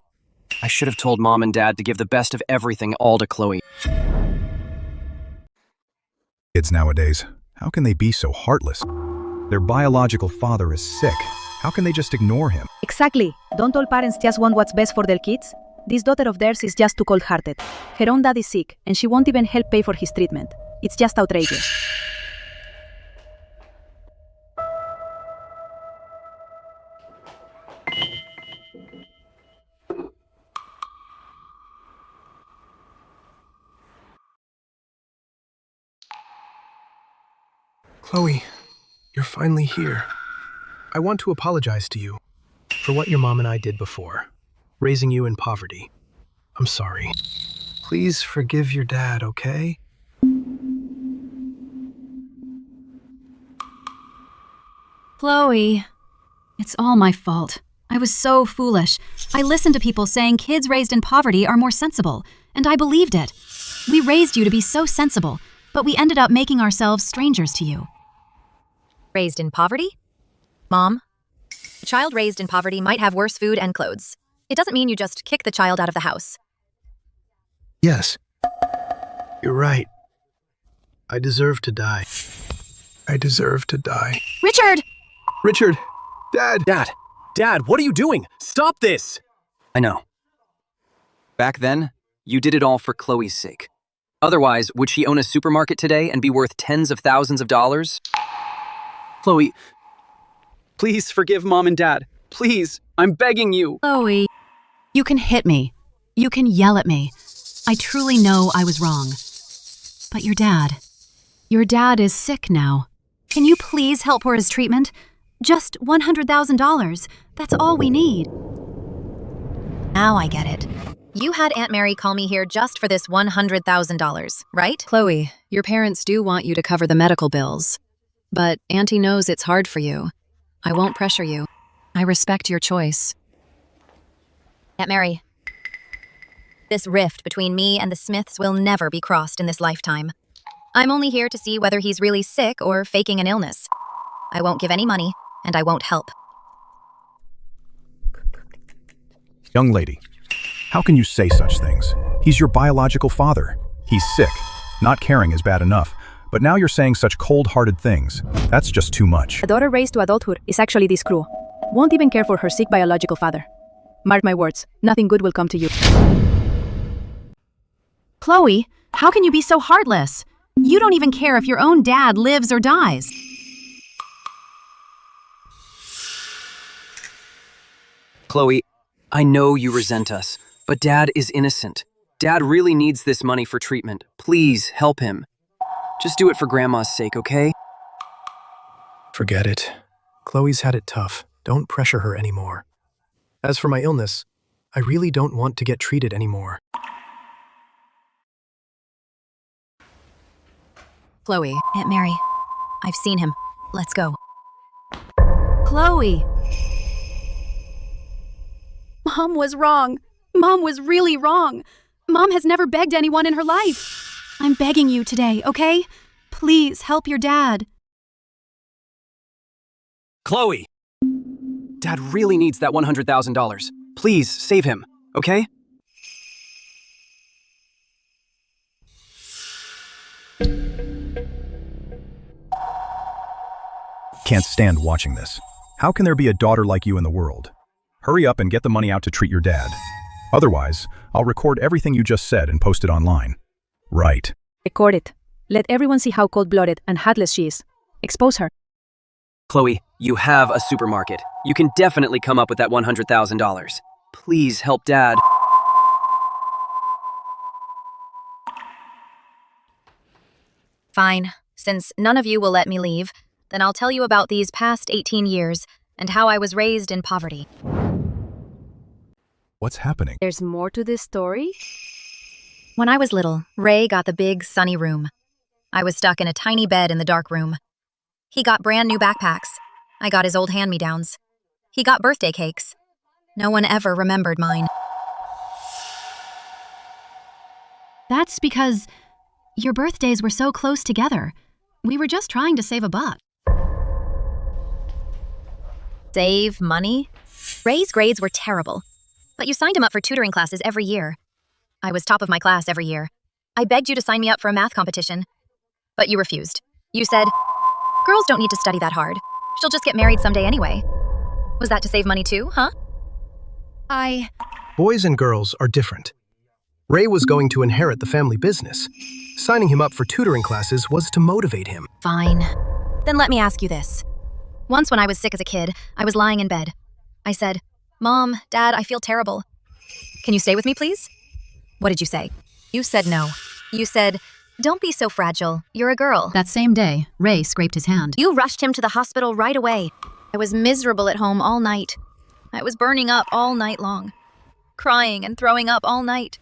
I should have told Mom and Dad to give the best of everything all to Chloe. Kids nowadays, how can they be so heartless? Their biological father is sick. How can they just ignore him? Exactly. Don't all parents just want what's best for their kids? This daughter of theirs is just too cold-hearted. Her own dad is sick, and she won't even help pay for his treatment. It's just outrageous. Chloe, you're finally here. I want to apologize to you for what your mom and I did before, raising you in poverty. I'm sorry. Please forgive your dad, okay? Chloe, it's all my fault. I was so foolish. I listened to people saying kids raised in poverty are more sensible, and I believed it. We raised you to be so sensible, but we ended up making ourselves strangers to you. Raised in poverty? Mom, a child raised in poverty might have worse food and clothes. It doesn't mean you just kick the child out of the house. Yes. You're right. I deserve to die. I deserve to die. Richard! Richard! Dad! Dad, what are you doing? Stop this! I know. Back then, you did it all for Chloe's sake. Otherwise, would she own a supermarket today and be worth tens of thousands of dollars? Chloe, please forgive Mom and Dad. Please, I'm begging you. Chloe, you can hit me. You can yell at me. I truly know I was wrong. But your dad is sick now. Can you please help for his treatment? Just $100,000. That's all we need. Now I get it. You had Aunt Mary call me here just for this $100,000, right? Chloe, your parents do want you to cover the medical bills. But Auntie knows it's hard for you. I won't pressure you. I respect your choice. Aunt Mary, this rift between me and the Smiths will never be crossed in this lifetime. I'm only here to see whether he's really sick or faking an illness. I won't give any money, and I won't help. Young lady, how can you say such things? He's your biological father. He's sick. Not caring is bad enough. But now you're saying such cold-hearted things. That's just too much. A daughter raised to adulthood is actually this cruel. Won't even care for her sick biological father. Mark my words, nothing good will come to you. Chloe, how can you be so heartless? You don't even care if your own dad lives or dies. Chloe, I know you resent us, but Dad is innocent. Dad really needs this money for treatment. Please help him. Just do it for Grandma's sake, okay? Forget it. Chloe's had it tough. Don't pressure her anymore. As for my illness, I really don't want to get treated anymore. Chloe, Aunt Mary, I've seen him. Let's go. Chloe! Mom was wrong. Mom was really wrong. Mom has never begged anyone in her life. I'm begging you today, okay? Please help your dad. Chloe! Dad really needs that $100,000. Please, save him, okay? Can't stand watching this. How can there be a daughter like you in the world? Hurry up and get the money out to treat your dad. Otherwise, I'll record everything you just said and post it online. Right. Record it. Let everyone see how cold-blooded and heartless she is. Expose her. Chloe, you have a supermarket. You can definitely come up with that $100,000. Please help Dad. Fine. Since none of you will let me leave, then I'll tell you about these past 18 years and how I was raised in poverty. What's happening? There's more to this story? When I was little, Ray got the big, sunny room. I was stuck in a tiny bed in the dark room. He got brand new backpacks. I got his old hand-me-downs. He got birthday cakes. No one ever remembered mine. That's because your birthdays were so close together. We were just trying to save a buck. Save money? Ray's grades were terrible, but you signed him up for tutoring classes every year. I was top of my class every year. I begged you to sign me up for a math competition, but you refused. You said, "Girls don't need to study that hard. She'll just get married someday anyway." Was that to save money too, huh? Boys and girls are different. Ray was going to inherit the family business. Signing him up for tutoring classes was to motivate him. Fine. Then let me ask you this. Once when I was sick as a kid, I was lying in bed. I said, "Mom, Dad, I feel terrible. Can you stay with me, please?" What did you say? You said no. You said, "Don't be so fragile. You're a girl." That same day, Ray scraped his hand. You rushed him to the hospital right away. I was miserable at home all night. I was burning up all night long, crying and throwing up all night.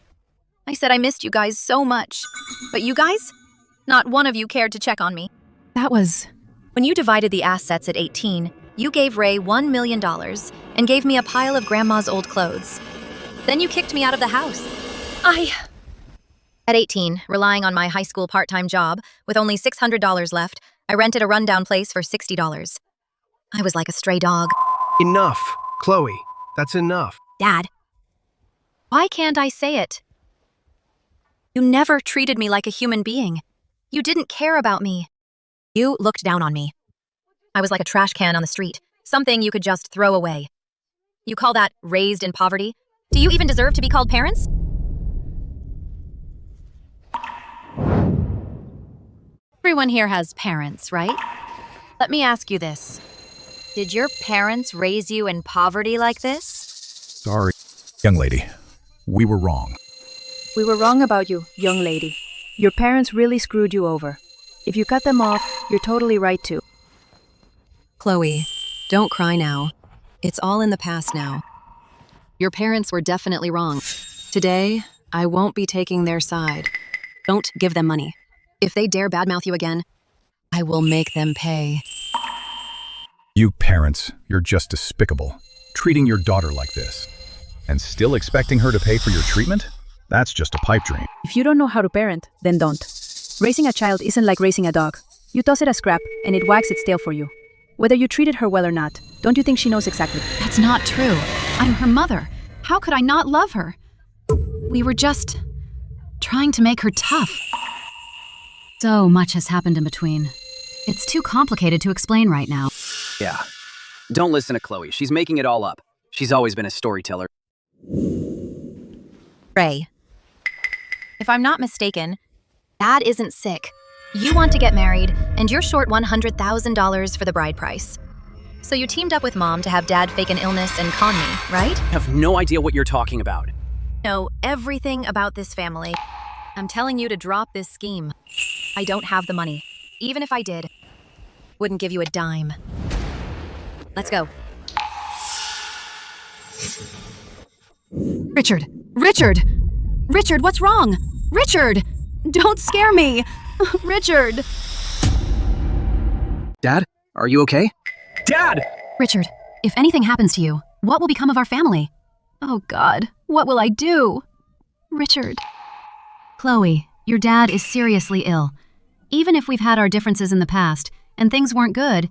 I said I missed you guys so much. But you guys? Not one of you cared to check on me. That was... When you divided the assets at 18, you gave Ray $1 million and gave me a pile of Grandma's old clothes. Then you kicked me out of the house. At 18, relying on my high school part-time job, with only $600 left, I rented a rundown place for $60. I was like a stray dog. Enough, Chloe. That's enough. Dad, why can't I say it? You never treated me like a human being. You didn't care about me. You looked down on me. I was like a trash can on the street, something you could just throw away. You call that raised in poverty? Do you even deserve to be called parents? Everyone here has parents, right? Let me ask you this. Did your parents raise you in poverty like this? Sorry, young lady. We were wrong. We were wrong about you, young lady. Your parents really screwed you over. If you cut them off, you're totally right too. Chloe, don't cry now. It's all in the past now. Your parents were definitely wrong. Today, I won't be taking their side. Don't give them money. If they dare badmouth you again, I will make them pay. You parents, you're just despicable. Treating your daughter like this. And still expecting her to pay for your treatment? That's just a pipe dream. If you don't know how to parent, then don't. Raising a child isn't like raising a dog. You toss it a scrap, and it wags its tail for you. Whether you treated her well or not, don't you think she knows exactly? That's not true. I'm her mother. How could I not love her? We were just trying to make her tough. So much has happened in between. It's too complicated to explain right now. Yeah. Don't listen to Chloe. She's making it all up. She's always been a storyteller. Ray, if I'm not mistaken, Dad isn't sick. You want to get married, and you're short $100,000 for the bride price. So you teamed up with Mom to have Dad fake an illness and con me, right? I have no idea what you're talking about. Know everything about this family. I'm telling you to drop this scheme. I don't have the money. Even if I did, wouldn't give you a dime. Let's go. Richard! Richard! Richard, what's wrong? Richard! Don't scare me! Richard! Dad, are you okay? Dad! Richard, if anything happens to you, what will become of our family? Oh God, what will I do? Richard. Chloe, your dad is seriously ill. Even if we've had our differences in the past, and things weren't good,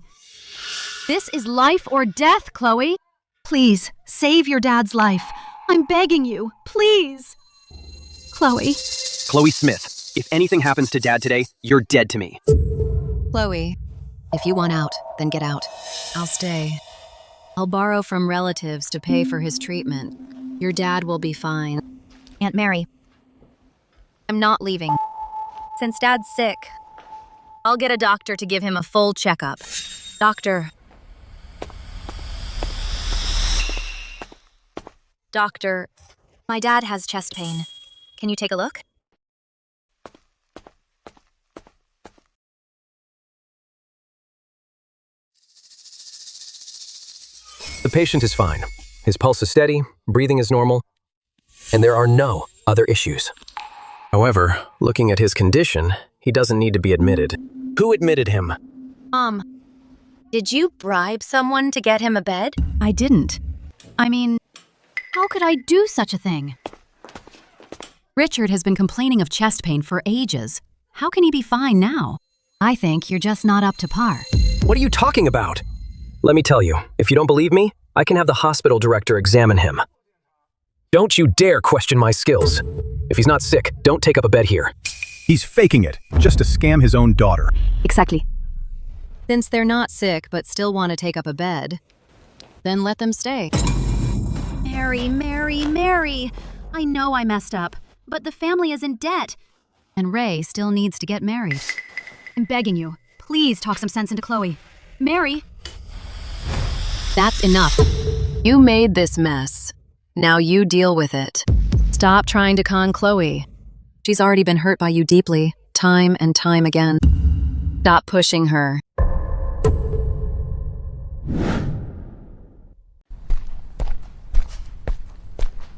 this is life or death, Chloe. Please, save your dad's life. I'm begging you, please. Chloe. Chloe Smith, if anything happens to Dad today, you're dead to me. Chloe, if you want out, then get out. I'll stay. I'll borrow from relatives to pay for his treatment. Your dad will be fine. Aunt Mary, I'm not leaving. Since Dad's sick, I'll get a doctor to give him a full checkup. Doctor. Doctor, my dad has chest pain. Can you take a look? The patient is fine. His pulse is steady, breathing is normal, and there are no other issues. However, looking at his condition, he doesn't need to be admitted. Who admitted him? Did you bribe someone to get him a bed? I didn't. I mean, how could I do such a thing? Richard has been complaining of chest pain for ages. How can he be fine now? I think you're just not up to par. What are you talking about? Let me tell you, if you don't believe me, I can have the hospital director examine him. Don't you dare question my skills. If he's not sick, don't take up a bed here. He's faking it, just to scam his own daughter. Exactly. Since they're not sick but still want to take up a bed, then let them stay. Mary. I know I messed up, but the family is in debt. And Ray still needs to get married. I'm begging you, please talk some sense into Chloe. Mary! That's enough. You made this mess. Now you deal with it. Stop trying to con Chloe. She's already been hurt by you deeply, time and time again. Stop pushing her.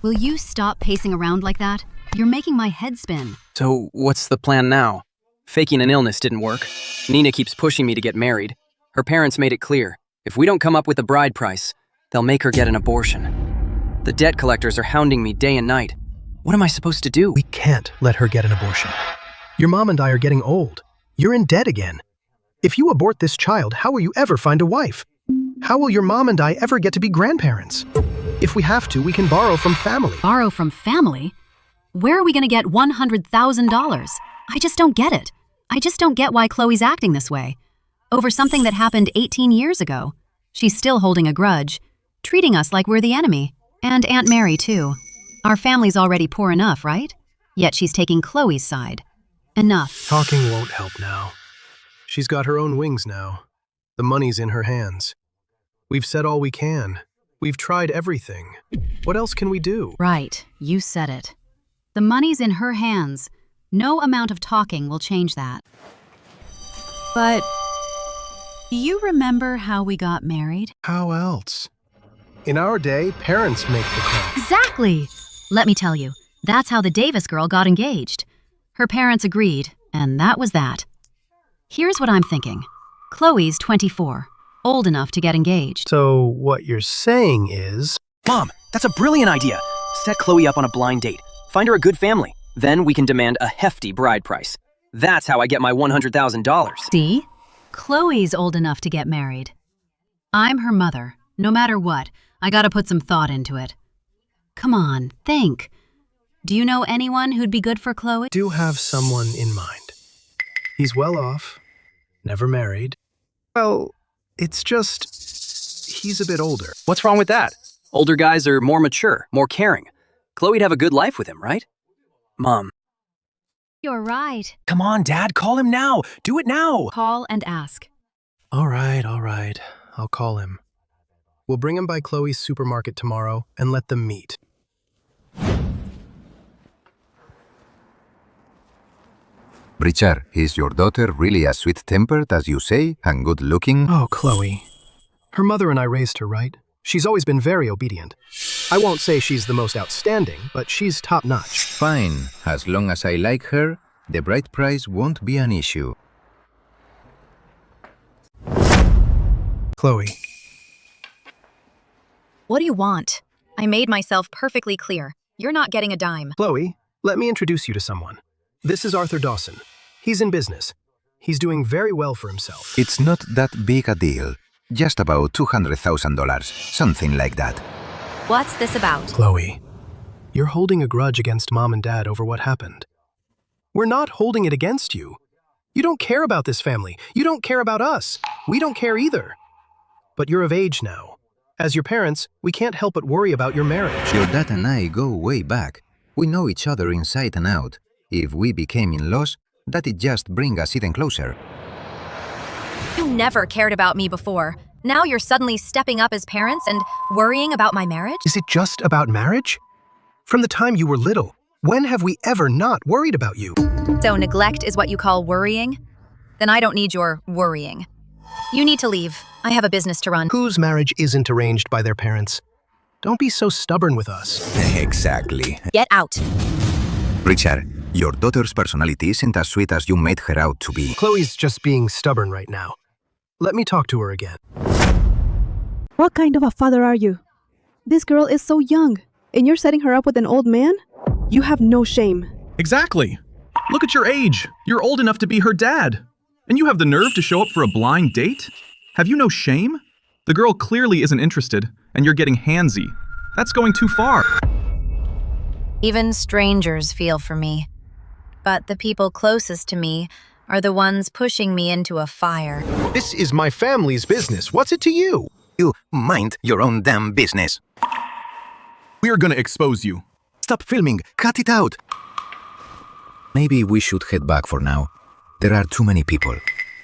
Will you stop pacing around like that? You're making my head spin. So, what's the plan now? Faking an illness didn't work. Nina keeps pushing me to get married. Her parents made it clear. If we don't come up with the bride price, they'll make her get an abortion. The debt collectors are hounding me day and night. What am I supposed to do? We can't let her get an abortion. Your mom and I are getting old. You're in debt again. If you abort this child, how will you ever find a wife? How will your mom and I ever get to be grandparents? If we have to, we can borrow from family. Borrow from family? Where are we going to get $100,000? I just don't get it. I just don't get why Chloe's acting this way. Over something that happened 18 years ago. She's still holding a grudge, treating us like we're the enemy. And Aunt Mary, too. Our family's already poor enough, right? Yet she's taking Chloe's side. Enough. Talking won't help now. She's got her own wings now. The money's in her hands. We've said all we can. We've tried everything. What else can we do? Right, you said it. The money's in her hands. No amount of talking will change that. But do you remember how we got married? How else? In our day, parents make the call. Exactly! Let me tell you, that's how the Davis girl got engaged. Her parents agreed, and that was that. Here's what I'm thinking. Chloe's 24, old enough to get engaged. So what you're saying is... Mom, that's a brilliant idea. Set Chloe up on a blind date. Find her a good family. Then we can demand a hefty bride price. That's how I get my $100,000. See? Chloe's old enough to get married. I'm her mother. No matter what, I gotta put some thought into it. Come on, think. Do you know anyone who'd be good for Chloe? Do have someone in mind. He's well off, never married. Well, it's just... he's a bit older. What's wrong with that? Older guys are more mature, more caring. Chloe'd have a good life with him, right? Mom. You're right. Come on, Dad, call him now. Do it now. Call and ask. All right. I'll call him. We'll bring him by Chloe's supermarket tomorrow and let them meet. Richard, is your daughter really as sweet-tempered as you say and good-looking? Oh, Chloe. Her mother and I raised her, right? She's always been very obedient. I won't say she's the most outstanding, but she's top-notch. Fine. As long as I like her, the bride price won't be an issue. Chloe. What do you want? I made myself perfectly clear. You're not getting a dime. Chloe, let me introduce you to someone. This is Arthur Dawson. He's in business. He's doing very well for himself. It's not that big a deal. Just about $200,000, something like that. What's this about? Chloe, you're holding a grudge against Mom and Dad over what happened. We're not holding it against you. You don't care about this family. You don't care about us. We don't care either. But you're of age now. As your parents, we can't help but worry about your marriage. Your dad and I go way back. We know each other inside and out. If we became in-laws, that'd just bring us even closer. You never cared about me before. Now you're suddenly stepping up as parents and worrying about my marriage? Is it just about marriage? From the time you were little, when have we ever not worried about you? So neglect is what you call worrying? Then I don't need your worrying. You need to leave. I have a business to run. Whose marriage isn't arranged by their parents? Don't be so stubborn with us. Exactly. Get out. Richard, your daughter's personality isn't as sweet as you made her out to be. Chloe's just being stubborn right now. Let me talk to her again. What kind of a father are you? This girl is so young, and you're setting her up with an old man? You have no shame. Exactly. Look at your age. You're old enough to be her dad. And you have the nerve to show up for a blind date? Have you no shame? The girl clearly isn't interested, and you're getting handsy. That's going too far. Even strangers feel for me. But the people closest to me are the ones pushing me into a fire. This is my family's business. What's it to you? You mind your own damn business. We're gonna expose you. Stop filming. Cut it out. Maybe we should head back for now. There are too many people.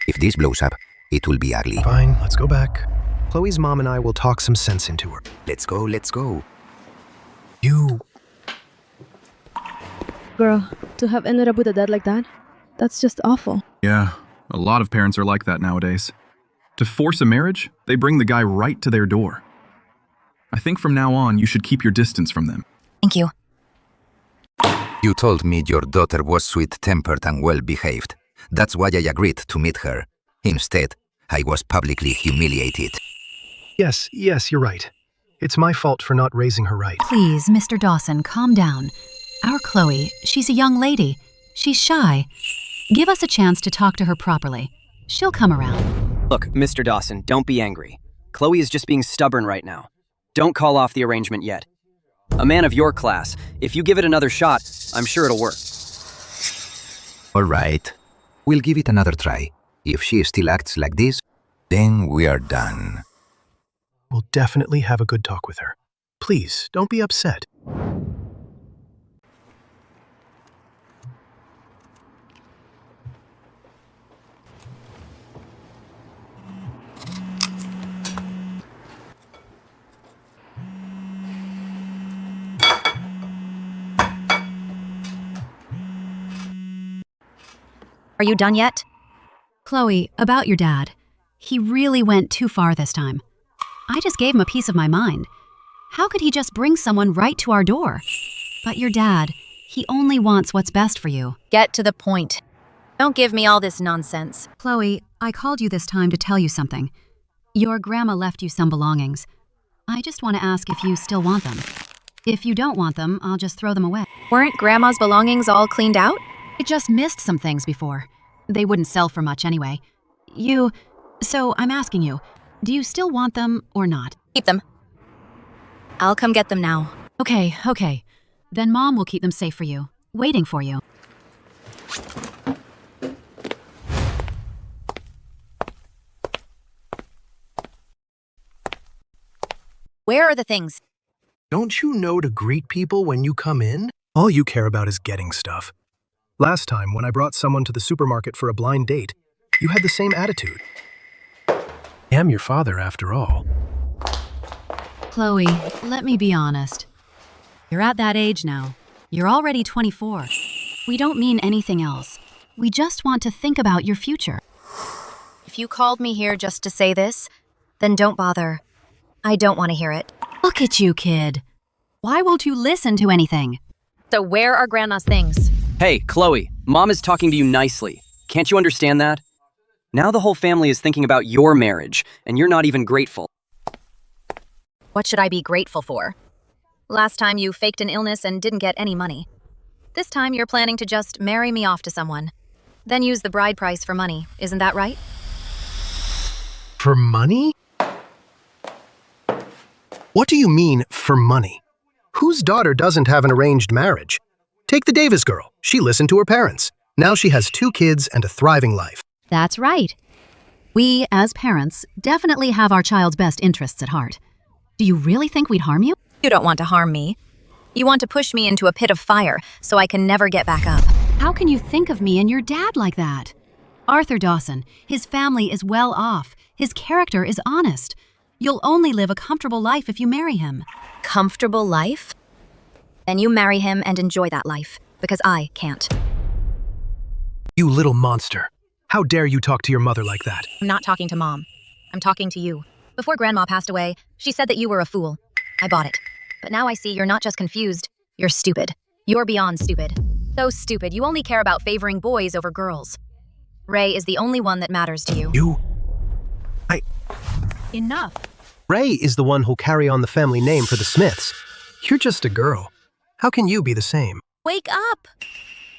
If this blows up, it will be ugly. Fine, let's go back. Chloe's mom and I will talk some sense into her. Let's go, let's go. Girl, to have ended up with a dad like that, that's just awful. Yeah, a lot of parents are like that nowadays. To force a marriage, they bring the guy right to their door. I think from now on, you should keep your distance from them. Thank you. You told me your daughter was sweet-tempered and well-behaved. That's why I agreed to meet her. Instead, I was publicly humiliated. Yes, you're right. It's my fault for not raising her right. Please, Mr. Dawson, calm down. Our Chloe, she's a young lady. She's shy. Give us a chance to talk to her properly. She'll come around. Look, Mr. Dawson, don't be angry. Chloe is just being stubborn right now. Don't call off the arrangement yet. A man of your class, if you give it another shot, I'm sure it'll work. All right. We'll give it another try. If she still acts like this, then we are done. We'll definitely have a good talk with her. Please, don't be upset. Are you done yet? Chloe, about your dad. He really went too far this time. I just gave him a piece of my mind. How could he just bring someone right to our door? But your dad, he only wants what's best for you. Get to the point. Don't give me all this nonsense. Chloe, I called you this time to tell you something. Your grandma left you some belongings. I just want to ask if you still want them. If you don't want them, I'll just throw them away. Weren't Grandma's belongings all cleaned out? I just missed some things before. They wouldn't sell for much anyway. So I'm asking you, do you still want them or not? Keep them. I'll come get them now. Okay. Then Mom will keep them safe for you, waiting for you. Where are the things? Don't you know to greet people when you come in? All you care about is getting stuff. Last time, when I brought someone to the supermarket for a blind date, you had the same attitude. I am your father, after all. Chloe, let me be honest. You're at that age now. You're already 24. We don't mean anything else. We just want to think about your future. If you called me here just to say this, then don't bother. I don't want to hear it. Look at you, kid. Why won't you listen to anything? So where are Grandma's things? Hey, Chloe, Mom is talking to you nicely. Can't you understand that? Now the whole family is thinking about your marriage, and you're not even grateful. What should I be grateful for? Last time you faked an illness and didn't get any money. This time you're planning to just marry me off to someone. Then use the bride price for money, isn't that right? For money? What do you mean, for money? Whose daughter doesn't have an arranged marriage? Take the Davis girl. She listened to her parents. Now she has 2 kids and a thriving life. That's right. We, as parents, definitely have our child's best interests at heart. Do you really think we'd harm you? You don't want to harm me. You want to push me into a pit of fire so I can never get back up. How can you think of me and your dad like that? Arthur Dawson, his family is well off. His character is honest. You'll only live a comfortable life if you marry him. Comfortable life? Then you marry him and enjoy that life, because I can't. You little monster. How dare you talk to your mother like that? I'm not talking to Mom. I'm talking to you. Before Grandma passed away, she said that you were a fool. I bought it. But now I see you're not just confused, you're stupid. You're beyond stupid. So stupid, you only care about favoring boys over girls. Ray is the only one that matters to you. Enough. Ray is the one who'll carry on the family name for the Smiths. You're just a girl. How can you be the same? Wake up!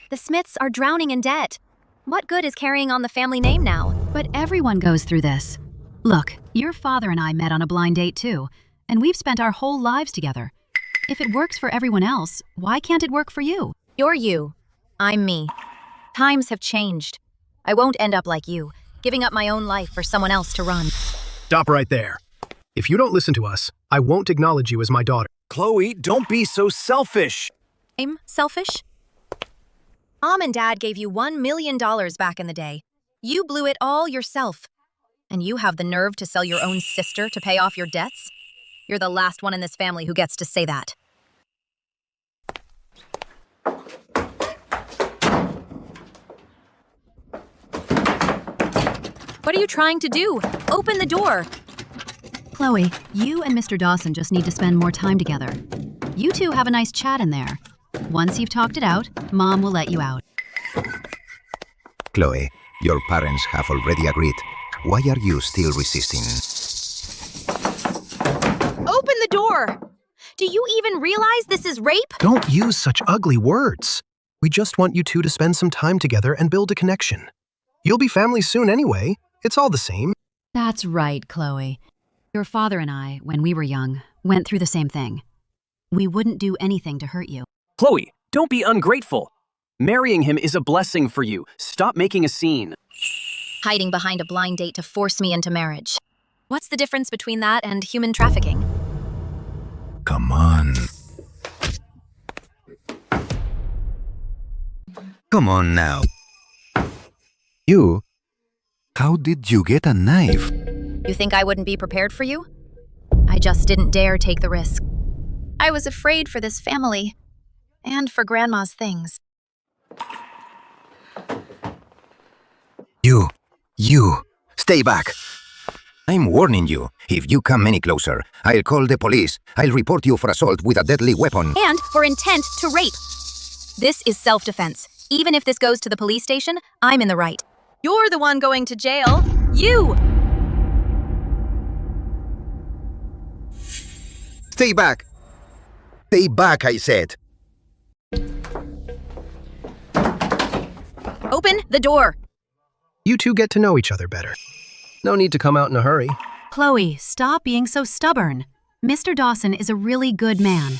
The Smiths are drowning in debt. What good is carrying on the family name now? But everyone goes through this. Look, your father and I met on a blind date too, and we've spent our whole lives together. If it works for everyone else, why can't it work for you? You're you. I'm me. Times have changed. I won't end up like you, giving up my own life for someone else to run. Stop right there. If you don't listen to us, I won't acknowledge you as my daughter. Chloe, don't be so selfish. I'm selfish? Mom and Dad gave you $1 million back in the day. You blew it all yourself. And you have the nerve to sell your own sister to pay off your debts? You're the last one in this family who gets to say that. What are you trying to do? Open the door. Chloe, you and Mr. Dawson just need to spend more time together. You two have a nice chat in there. Once you've talked it out, Mom will let you out. Chloe, your parents have already agreed. Why are you still resisting? Open the door! Do you even realize this is rape? Don't use such ugly words. We just want you two to spend some time together and build a connection. You'll be family soon anyway. It's all the same. That's right, Chloe. Your father and I, when we were young, went through the same thing. We wouldn't do anything to hurt you. Chloe, don't be ungrateful. Marrying him is a blessing for you. Stop making a scene. Hiding behind a blind date to force me into marriage. What's the difference between that and human trafficking? Come on. Come on now. You? How did you get a knife? You think I wouldn't be prepared for you? I just didn't dare take the risk. I was afraid for this family. And for Grandma's things. You, stay back. I'm warning you. If you come any closer, I'll call the police. I'll report you for assault with a deadly weapon. And for intent to rape. This is self-defense. Even if this goes to the police station, I'm in the right. You're the one going to jail. You! Stay back. Stay back, I said. Open the door. You two get to know each other better. No need to come out in a hurry. Chloe, stop being so stubborn. Mr. Dawson is a really good man.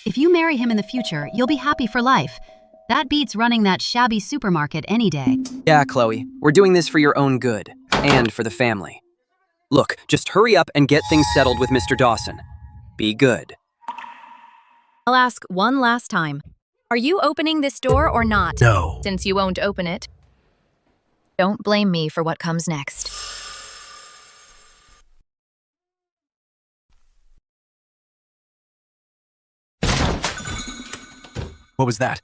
If you marry him in the future, you'll be happy for life. That beats running that shabby supermarket any day. Yeah, Chloe, we're doing this for your own good, and for the family. Look, just hurry up and get things settled with Mr. Dawson. Be good. I'll ask one last time. Are you opening this door or not? No. Since you won't open it. Don't blame me for what comes next. What was that?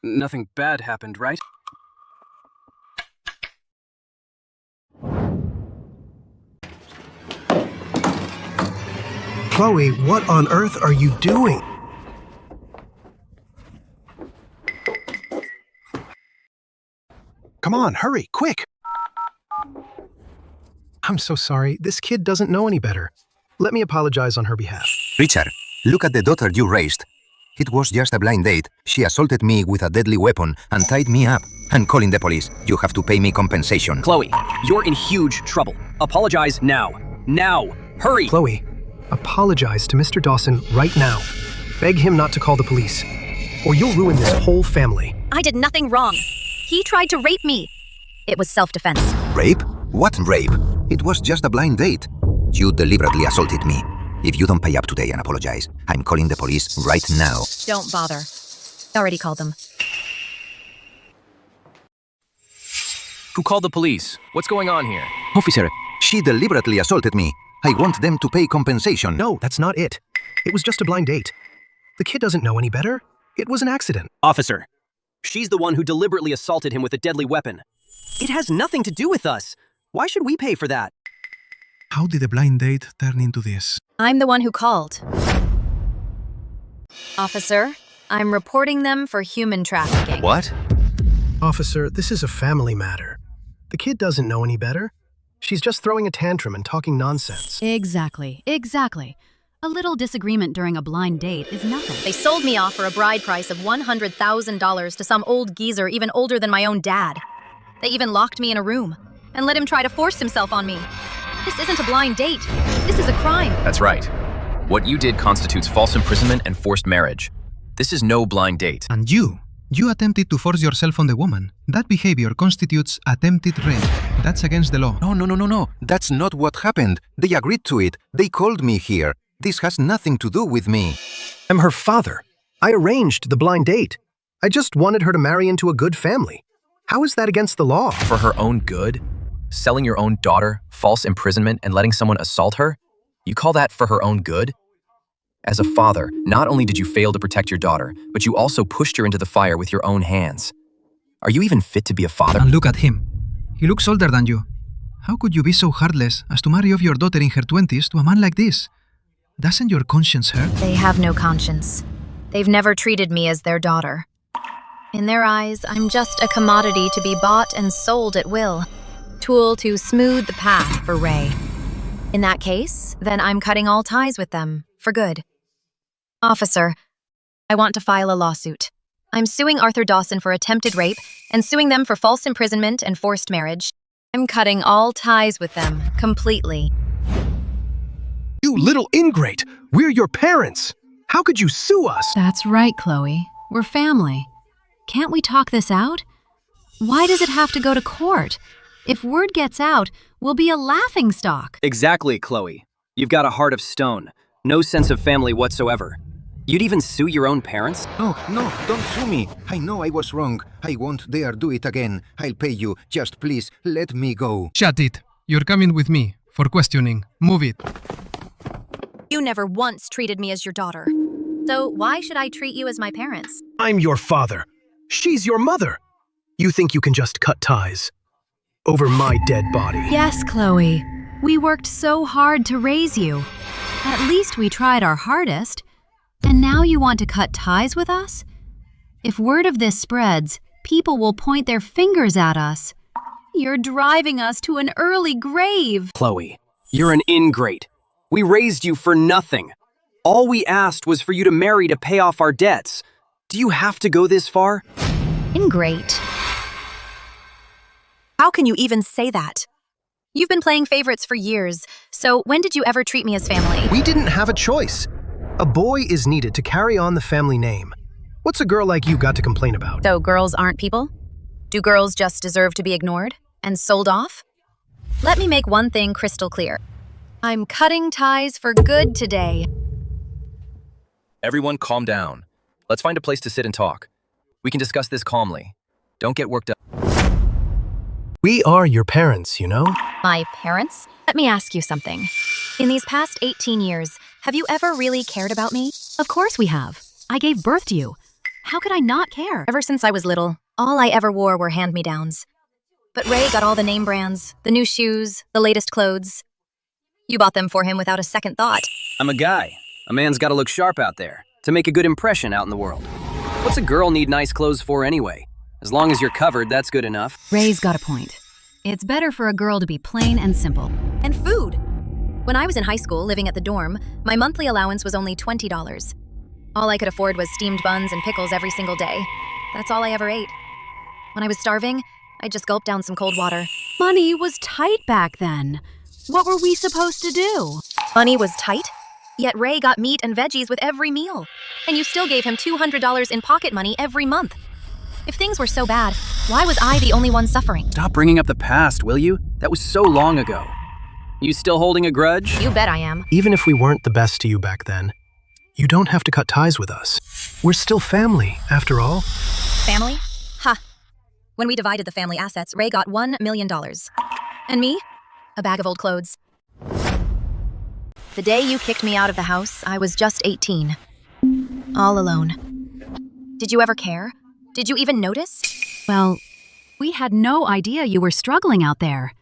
Nothing bad happened, right? Chloe, what on earth are you doing? Come on, hurry, quick! I'm so sorry. This kid doesn't know any better. Let me apologize on her behalf. Richard, look at the daughter you raised. It was just a blind date. She assaulted me with a deadly weapon and tied me up. I'm calling the police. You have to pay me compensation. Chloe, you're in huge trouble. Apologize now. Now! Hurry! Chloe, apologize to Mr. Dawson right now. Beg him not to call the police, or you'll ruin this whole family. I did nothing wrong. He tried to rape me. It was self-defense. Rape? What rape? It was just a blind date. You deliberately assaulted me. If you don't pay up today and apologize, I'm calling the police right now. Don't bother. I already called them. Who called the police? What's going on here? Officer, she deliberately assaulted me. I want them to pay compensation. No, that's not it. It was just a blind date. The kid doesn't know any better. It was an accident. Officer, she's the one who deliberately assaulted him with a deadly weapon. It has nothing to do with us. Why should we pay for that? How did a blind date turn into this? I'm the one who called. Officer, I'm reporting them for human trafficking. What? Officer, this is a family matter. The kid doesn't know any better. She's just throwing a tantrum and talking nonsense. Exactly. A little disagreement during a blind date is nothing. They sold me off for a bride price of $100,000 to some old geezer even older than my own dad. They even locked me in a room and let him try to force himself on me. This isn't a blind date. This is a crime. That's right. What you did constitutes false imprisonment and forced marriage. This is no blind date. And you attempted to force yourself on the woman. That behavior constitutes attempted rape. That's against the law. No. That's not what happened. They agreed to it. They called me here. This has nothing to do with me. I'm her father. I arranged the blind date. I just wanted her to marry into a good family. How is that against the law? For her own good? Selling your own daughter, false imprisonment, and letting someone assault her? You call that for her own good? As a father, not only did you fail to protect your daughter, but you also pushed her into the fire with your own hands. Are you even fit to be a father? And look at him. He looks older than you. How could you be so heartless as to marry off your daughter in her 20s to a man like this? Doesn't your conscience hurt? They have no conscience. They've never treated me as their daughter. In their eyes, I'm just a commodity to be bought and sold at will. Tool to smooth the path for Ray. In that case, then I'm cutting all ties with them, for good. Officer, I want to file a lawsuit. I'm suing Arthur Dawson for attempted rape and suing them for false imprisonment and forced marriage. I'm cutting all ties with them, completely. You little ingrate! We're your parents! How could you sue us? That's right, Chloe. We're family. Can't we talk this out? Why does it have to go to court? If word gets out, we'll be a laughingstock. Exactly, Chloe. You've got a heart of stone. No sense of family whatsoever. You'd even sue your own parents? No, don't sue me. I know I was wrong. I won't dare do it again. I'll pay you. Just please, let me go. Shut it. You're coming with me for questioning. Move it. You never once treated me as your daughter. So why should I treat you as my parents? I'm your father. She's your mother. You think you can just cut ties over my dead body? Yes, Chloe. We worked so hard to raise you. At least we tried our hardest. And now you want to cut ties with us? If word of this spreads, people will point their fingers at us. You're driving us to an early grave. Chloe, you're an ingrate. We raised you for nothing. All we asked was for you to marry to pay off our debts. Do you have to go this far? Ingrate. How can you even say that? You've been playing favorites for years, so when did you ever treat me as family? We didn't have a choice. A boy is needed to carry on the family name. What's a girl like you got to complain about? So girls aren't people? Do girls just deserve to be ignored and sold off? Let me make one thing crystal clear. I'm cutting ties for good today. Everyone calm down. Let's find a place to sit and talk. We can discuss this calmly. Don't get worked up. We are your parents, you know? My parents? Let me ask you something. In these past 18 years, have you ever really cared about me? Of course we have. I gave birth to you. How could I not care? Ever since I was little, all I ever wore were hand-me-downs. But Ray got all the name brands, the new shoes, the latest clothes. You bought them for him without a second thought. I'm a guy. A man's got to look sharp out there to make a good impression out in the world. What's a girl need nice clothes for anyway? As long as you're covered, that's good enough. Ray's got a point. It's better for a girl to be plain and simple. And food. When I was in high school, living at the dorm, my monthly allowance was only $20. All I could afford was steamed buns and pickles every single day. That's all I ever ate. When I was starving, I just gulped down some cold water. Money was tight back then. What were we supposed to do? Money was tight? Yet Ray got meat and veggies with every meal. And you still gave him $200 in pocket money every month. If things were so bad, why was I the only one suffering? Stop bringing up the past, will you? That was so long ago. You still holding a grudge? You bet I am. Even if we weren't the best to you back then, you don't have to cut ties with us. We're still family, after all. Family? Ha. When we divided the family assets, Ray got $1 million. And me? A bag of old clothes. The day you kicked me out of the house, I was just 18. All alone. Did you ever care? Did you even notice? Well, we had no idea you were struggling out there.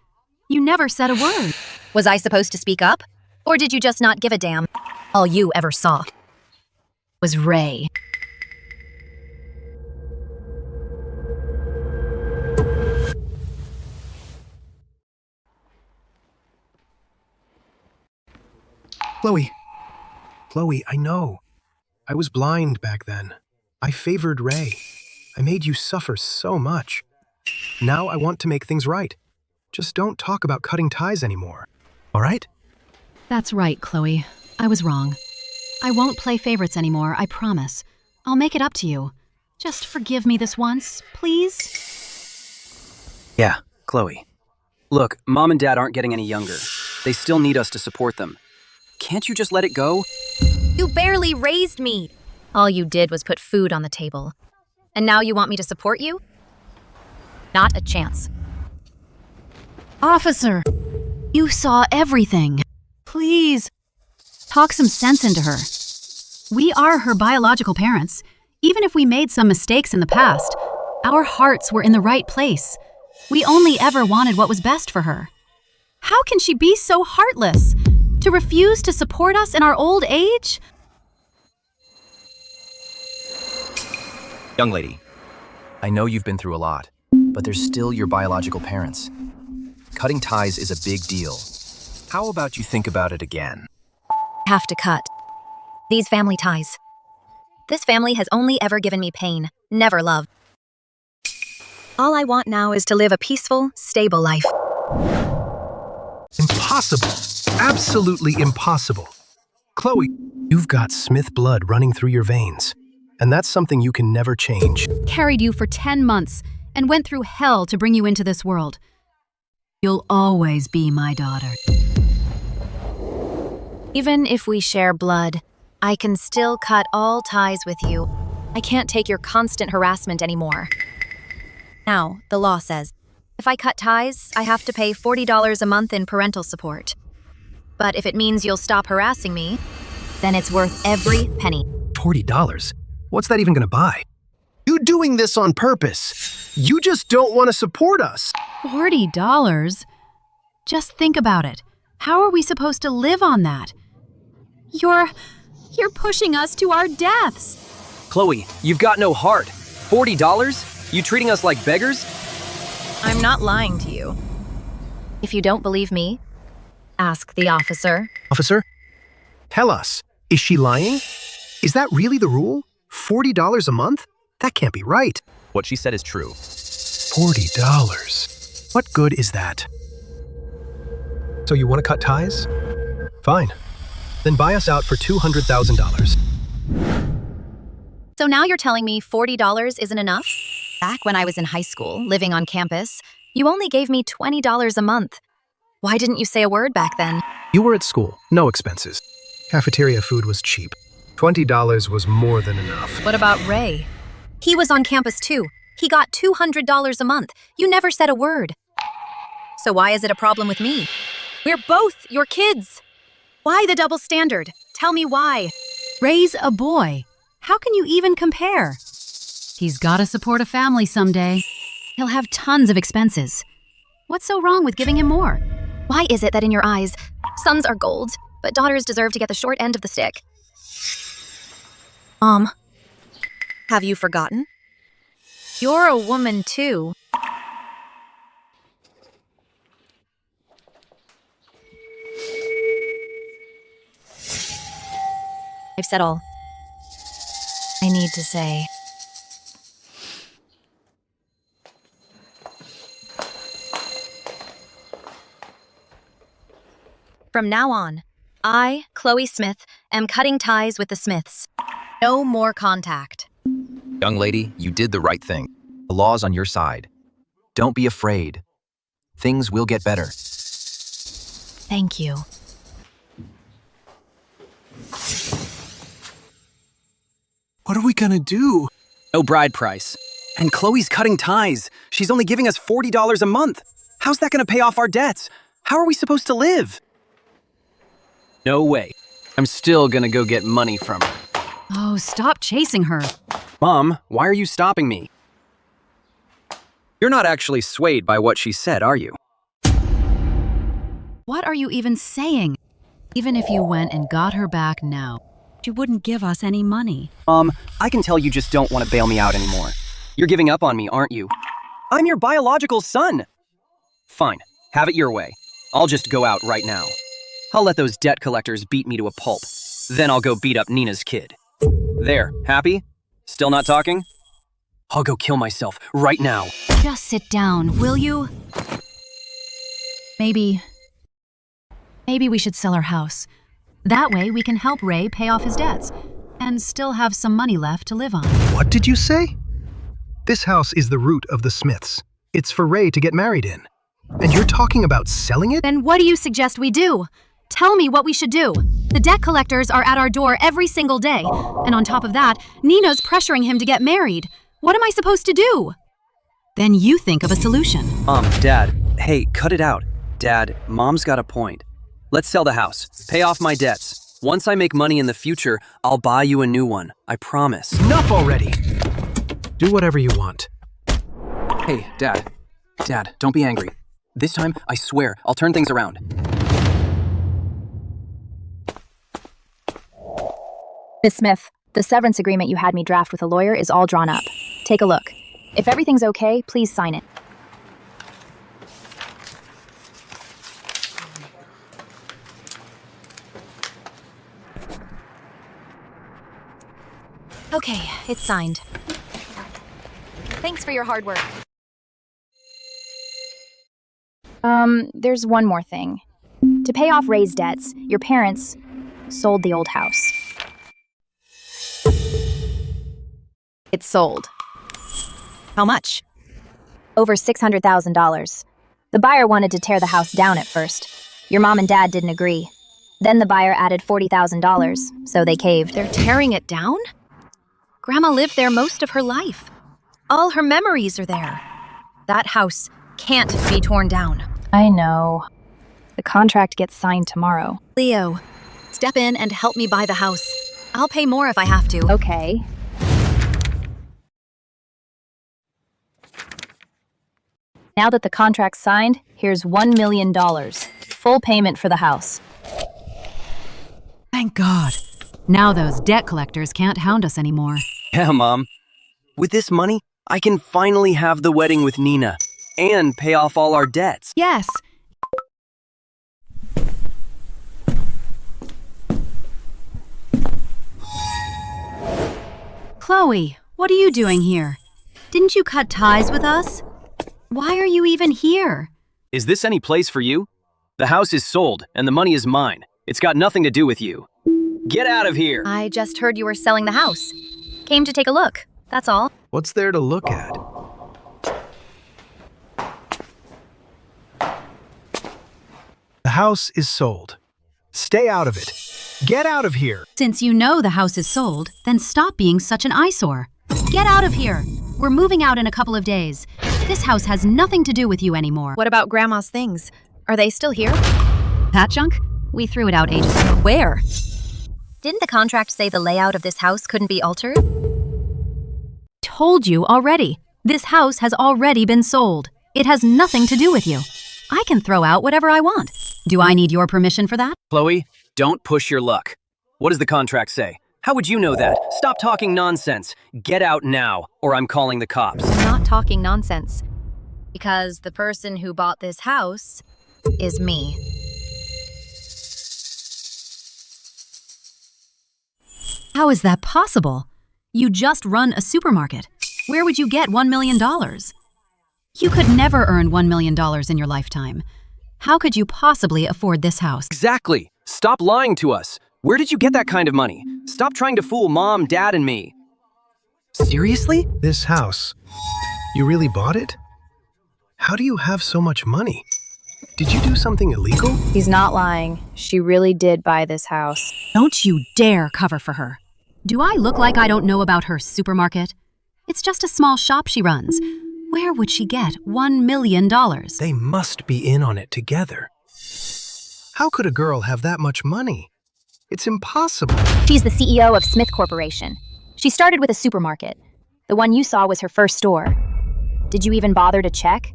You never said a word. Was I supposed to speak up? Or did you just not give a damn? All you ever saw was Ray. Chloe, I know. I was blind back then. I favored Ray. I made you suffer so much. Now I want to make things right. Just don't talk about cutting ties anymore. All right? That's right, Chloe. I was wrong. I won't play favorites anymore, I promise. I'll make it up to you. Just forgive me this once, please? Yeah, Chloe. Look, Mom and Dad aren't getting any younger. They still need us to support them. Can't you just let it go? You barely raised me. All you did was put food on the table. And now you want me to support you? Not a chance. Officer, you saw everything. Please, talk some sense into her. We are her biological parents. Even if we made some mistakes in the past, our hearts were in the right place. We only ever wanted what was best for her. How can she be so heartless? To refuse to support us in our old age? Young lady, I know you've been through a lot, but they're still your biological parents. Cutting ties is a big deal. How about you think about it again? Have to cut these family ties. This family has only ever given me pain, never love. All I want now is to live a peaceful, stable life. Impossible. Absolutely impossible. Chloe, you've got Smith blood running through your veins, and that's something you can never change. Carried you for 10 months and went through hell to bring you into this world. You'll always be my daughter. Even if we share blood, I can still cut all ties with you. I can't take your constant harassment anymore. Now, the law says, if I cut ties, I have to pay $40 a month in parental support. But if it means you'll stop harassing me, then it's worth every penny. $40? What's that even gonna buy? You doing this on purpose. You just don't want to support us. $40? Just think about it. How are we supposed to live on that? You're pushing us to our deaths. Chloe, you've got no heart. $40? You treating us like beggars? I'm not lying to you. If you don't believe me, ask the officer. Officer, tell us, is she lying? Is that really the rule? $40 a month? That can't be right. What she said is true. $40. What good is that? So you want to cut ties? Fine. Then buy us out for $200,000. So now you're telling me $40 isn't enough? Back when I was in high school, living on campus, you only gave me $20 a month. Why didn't you say a word back then? You were at school, no expenses. Cafeteria food was cheap. $20 was more than enough. What about Ray? He was on campus too. He got $200 a month. You never said a word. So why is it a problem with me? We're both your kids. Why the double standard? Tell me why. Ray's a boy. How can you even compare? He's gotta support a family someday. He'll have tons of expenses. What's so wrong with giving him more? Why is it that in your eyes, sons are gold, but daughters deserve to get the short end of the stick? Mom, have you forgotten? You're a woman too. I've said all I need to say. From now on, I, Chloe Smith, am cutting ties with the Smiths. No more contact. Young lady, you did the right thing. The law's on your side. Don't be afraid. Things will get better. Thank you. What are we gonna do? No bride price. And Chloe's cutting ties. She's only giving us $40 a month. How's that going to pay off our debts? How are we supposed to live? No way. I'm still going to go get money from her. Oh, stop chasing her. Mom, why are you stopping me? You're not actually swayed by what she said, are you? What are you even saying? Even if you went and got her back now, she wouldn't give us any money. I can tell you just don't want to bail me out anymore. You're giving up on me, aren't you? I'm your biological son. Fine, have it your way. I'll just go out right now. I'll let those debt collectors beat me to a pulp. Then I'll go beat up Nina's kid. There, happy? Still not talking? I'll go kill myself right now. Just sit down, will you? Maybe we should sell our house. That way we can help Ray pay off his debts and still have some money left to live on. What did you say? This house is the root of the Smiths. It's for Ray to get married in. And you're talking about selling it? Then what do you suggest we do? Tell me what we should do. The debt collectors are at our door every single day. And on top of that, Nina's pressuring him to get married. What am I supposed to do? Then you think of a solution. Dad, hey, cut it out. Dad, Mom's got a point. Let's sell the house. Pay off my debts. Once I make money in the future, I'll buy you a new one. I promise. Enough already! Do whatever you want. Hey, Dad. Dad, don't be angry. This time, I swear, I'll turn things around. Miss Smith, the severance agreement you had me draft with a lawyer is all drawn up. Take a look. If everything's okay, please sign it. Okay, it's signed. Thanks for your hard work. There's one more thing. To pay off Ray's debts, your parents sold the old house. It's sold. How much? Over $600,000. The buyer wanted to tear the house down at first. Your mom and dad didn't agree. Then the buyer added $40,000, so they caved. They're tearing it down? Grandma lived there most of her life. All her memories are there. That house can't be torn down. I know. The contract gets signed tomorrow. Leo, step in and help me buy the house. I'll pay more if I have to. Okay. Now that the contract's signed, here's $1 million. Full payment for the house. Thank God. Now those debt collectors can't hound us anymore. Yeah, Mom. With this money, I can finally have the wedding with Nina and pay off all our debts. Yes. Chloe, what are you doing here? Didn't you cut ties with us? Why are you even here? Is this any place for you? The house is sold and the money is mine. It's got nothing to do with you. Get out of here! I just heard you were selling the house. Came to take a look, that's all. What's there to look at? The house is sold. Stay out of it. Get out of here! Since you know the house is sold, then stop being such an eyesore. Get out of here! We're moving out in a couple of days. This house has nothing to do with you anymore. What about Grandma's things? Are they still here? That junk? We threw it out ages ago. Where? Didn't the contract say the layout of this house couldn't be altered? Told you already. This house has already been sold. It has nothing to do with you. I can throw out whatever I want. Do I need your permission for that? Chloe, don't push your luck. What does the contract say? How would you know that? Stop talking nonsense. Get out now, or I'm calling the cops. I'm not talking nonsense. Because the person who bought this house is me. How is that possible? You just run a supermarket. Where would you get $1 million? You could never earn $1 million in your lifetime. How could you possibly afford this house? Exactly. Stop lying to us. Where did you get that kind of money? Stop trying to fool Mom, Dad, and me. Seriously? This house. You really bought it? How do you have so much money? Did you do something illegal? He's not lying. She really did buy this house. Don't you dare cover for her. Do I look like I don't know about her supermarket? It's just a small shop she runs. Where would she get $1 million? They must be in on it together. How could a girl have that much money? It's impossible. She's the CEO of Smith Corporation. She started with a supermarket. The one you saw was her first store. Did you even bother to check?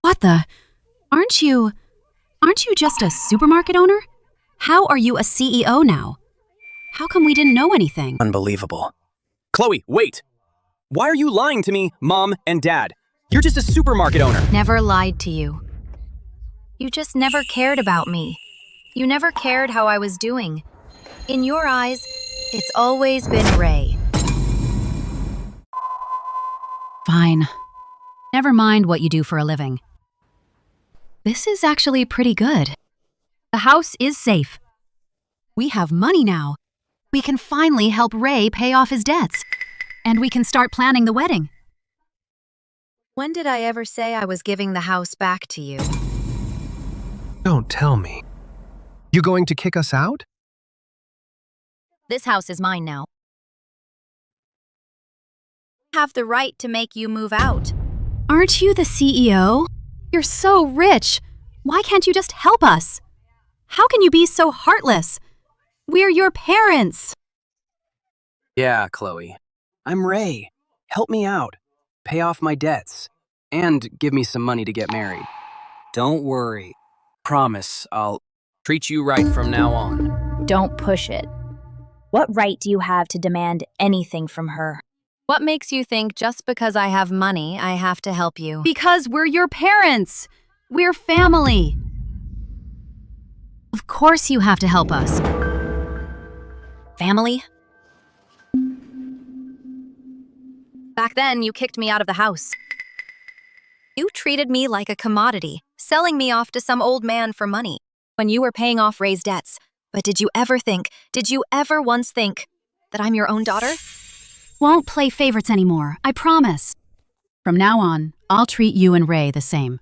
What the? Aren't you just a supermarket owner? How are you a CEO now? How come we didn't know anything? Unbelievable. Chloe, wait! Why are you lying to me, Mom and Dad? You're just a supermarket owner. Never lied to you. You just never cared about me. You never cared how I was doing. In your eyes, it's always been Ray. Fine. Never mind what you do for a living. This is actually pretty good. The house is safe. We have money now. We can finally help Ray pay off his debts. And we can start planning the wedding. When did I ever say I was giving the house back to you? Don't tell me. You going to kick us out? This house is mine now. I have the right to make you move out. Aren't you the CEO? You're so rich. Why can't you just help us? How can you be so heartless? We're your parents. Yeah, Chloe. I'm Ray. Help me out. Pay off my debts. And give me some money to get married. Don't worry. Promise I'll treat you right from now on. Don't push it. What right do you have to demand anything from her? What makes you think just because I have money, I have to help you? Because we're your parents. We're family. Of course you have to help us. Family? Back then, you kicked me out of the house. You treated me like a commodity, selling me off to some old man for money when you were paying off Ray's debts. But did you ever once think that I'm your own daughter? Won't play favorites anymore, I promise. From now on, I'll treat you and Ray the same.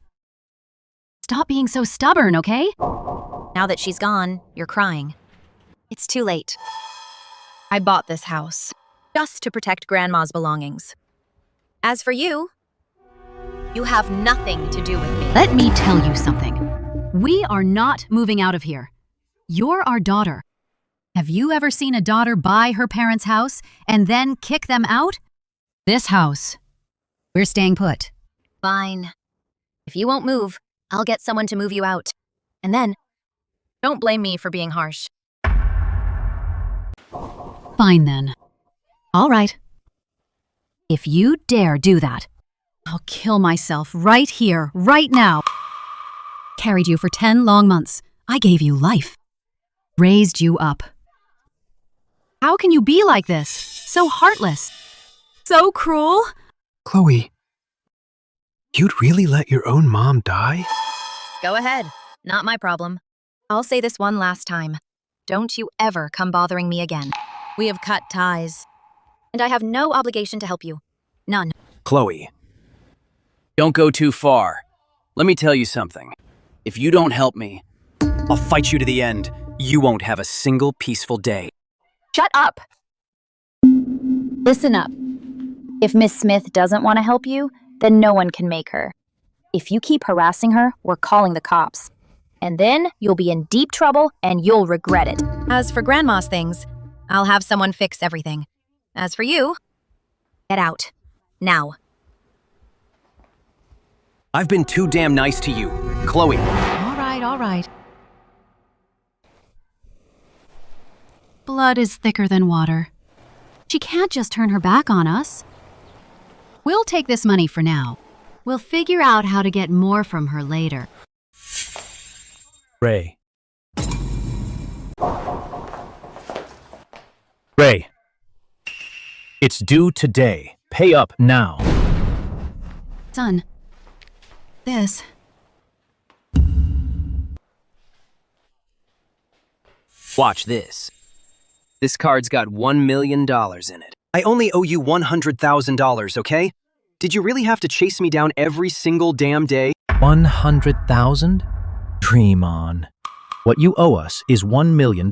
Stop being so stubborn, okay? Now that she's gone, you're crying. It's too late. I bought this house just to protect Grandma's belongings. As for you, you have nothing to do with me. Let me tell you something. We are not moving out of here. You're our daughter. Have you ever seen a daughter buy her parents' house and then kick them out? This house, we're staying put. Fine. If you won't move, I'll get someone to move you out. And then, don't blame me for being harsh. Fine then. All right. If you dare do that, I'll kill myself right here, right now. Carried you for 10 long months. I gave you life. Raised you up. How can you be like this? So heartless. So cruel. Chloe, you'd really let your own mom die? Go ahead. Not my problem. I'll say this one last time. Don't you ever come bothering me again. We have cut ties. And I have no obligation to help you. None. Chloe, don't go too far. Let me tell you something. If you don't help me, I'll fight you to the end. You won't have a single peaceful day. Shut up! Listen up. If Miss Smith doesn't want to help you, then no one can make her. If you keep harassing her, we're calling the cops. And then you'll be in deep trouble and you'll regret it. As for Grandma's things, I'll have someone fix everything. As for you, get out. Now. I've been too damn nice to you, Chloe. All right. Blood is thicker than water. She can't just turn her back on us. We'll take this money for now. We'll figure out how to get more from her later. Ray. Ray. It's due today. Pay up now. Son, this. Watch this. This card's got $1 million in it. I only owe you $100,000, okay? Did you really have to chase me down every single damn day? 100,000? Dream on. What you owe us is $1 million.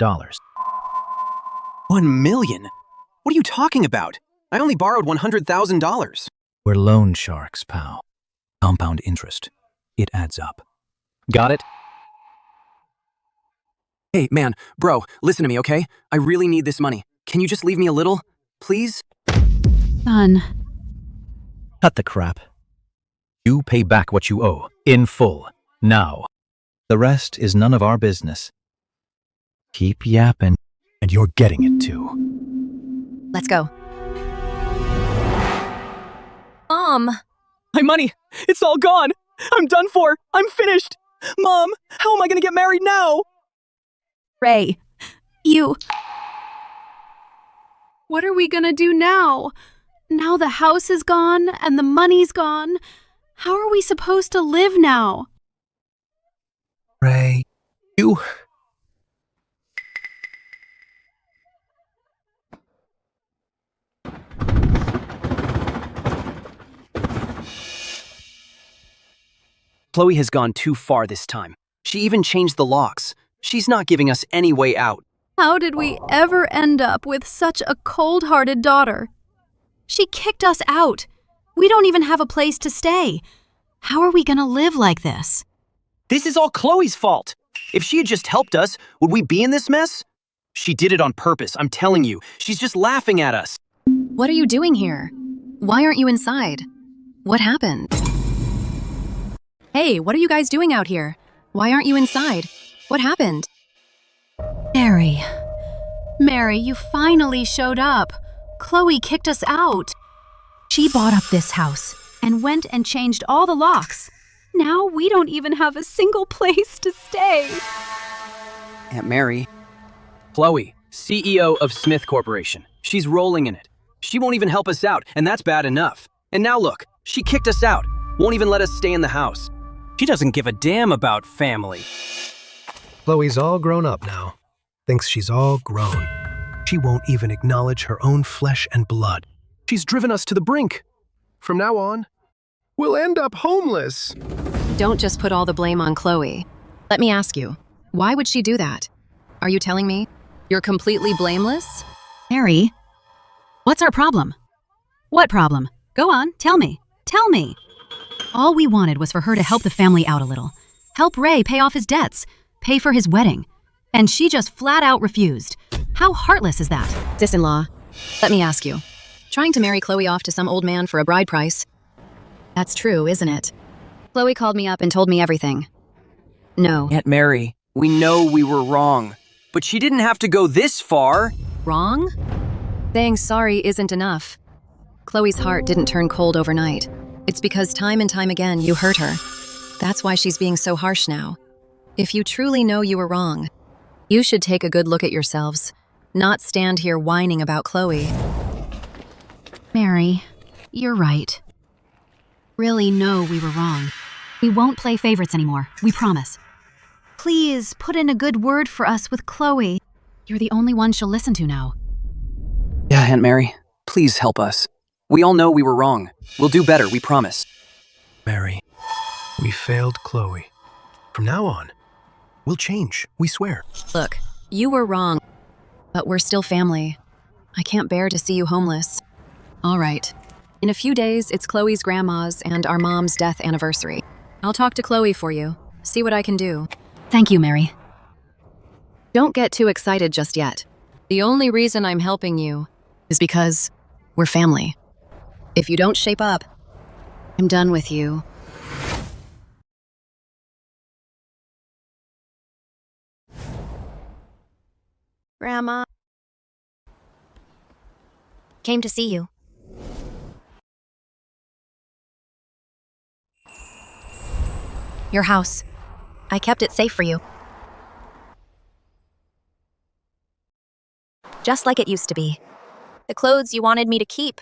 1 million? What are you talking about? I only borrowed $100,000. We're loan sharks, pal. Compound interest. It adds up. Got it? Hey, man, bro, listen to me, okay? I really need this money. Can you just leave me a little? Please? Son. Cut the crap. You pay back what you owe, in full, now. The rest is none of our business. Keep yapping, and you're getting it too. Let's go. Mom! My money! It's all gone! I'm done for! I'm finished! Mom, how am I gonna get married now? Ray, what are we gonna do now? Now the house is gone and the money's gone. How are we supposed to live now? Ray, you... Chloe has gone too far this time. She even changed the locks. She's not giving us any way out. How did we ever end up with such a cold-hearted daughter? She kicked us out. We don't even have a place to stay. How are we gonna live like this? This is all Chloe's fault. If she had just helped us, would we be in this mess? She did it on purpose, I'm telling you. She's just laughing at us. What are you doing here? Why aren't you inside? What happened? Hey, what are you guys doing out here? Why aren't you inside? What happened? Mary. Mary, you finally showed up. Chloe kicked us out. She bought up this house and went and changed all the locks. Now we don't even have a single place to stay. Aunt Mary. Chloe, CEO of Smith Corporation. She's rolling in it. She won't even help us out, and that's bad enough. And now look, she kicked us out. Won't even let us stay in the house. She doesn't give a damn about family. Chloe's all grown up now. Thinks she's all grown. She won't even acknowledge her own flesh and blood. She's driven us to the brink. From now on, we'll end up homeless. Don't just put all the blame on Chloe. Let me ask you, why would she do that? Are you telling me you're completely blameless? Mary, what's our problem? What problem? Go on, tell me. Tell me. All we wanted was for her to help the family out a little. Help Ray pay off his debts. Pay for his wedding. And she just flat out refused. How heartless is that? Sis-in-law, let me ask you. Trying to marry Chloe off to some old man for a bride price. That's true, isn't it? Chloe called me up and told me everything. No. Aunt Mary, we know we were wrong. But she didn't have to go this far. Wrong? Saying sorry isn't enough. Chloe's heart didn't turn cold overnight. It's because time and time again you hurt her. That's why she's being so harsh now. If you truly know you were wrong, you should take a good look at yourselves, not stand here whining about Chloe. Mary, you're right. Really know we were wrong. We won't play favorites anymore, we promise. Please, put in a good word for us with Chloe. You're the only one she'll listen to now. Yeah, Aunt Mary, please help us. We all know we were wrong. We'll do better, we promise. Mary, we failed Chloe. From now on, we'll change, we swear. Look, you were wrong, but we're still family. I can't bear to see you homeless. All right. In a few days, it's Chloe's grandma's and our mom's death anniversary. I'll talk to Chloe for you, see what I can do. Thank you, Mary. Don't get too excited just yet. The only reason I'm helping you is because we're family. If you don't shape up, I'm done with you. Grandma. Came to see you. Your house. I kept it safe for you. Just like it used to be. The clothes you wanted me to keep.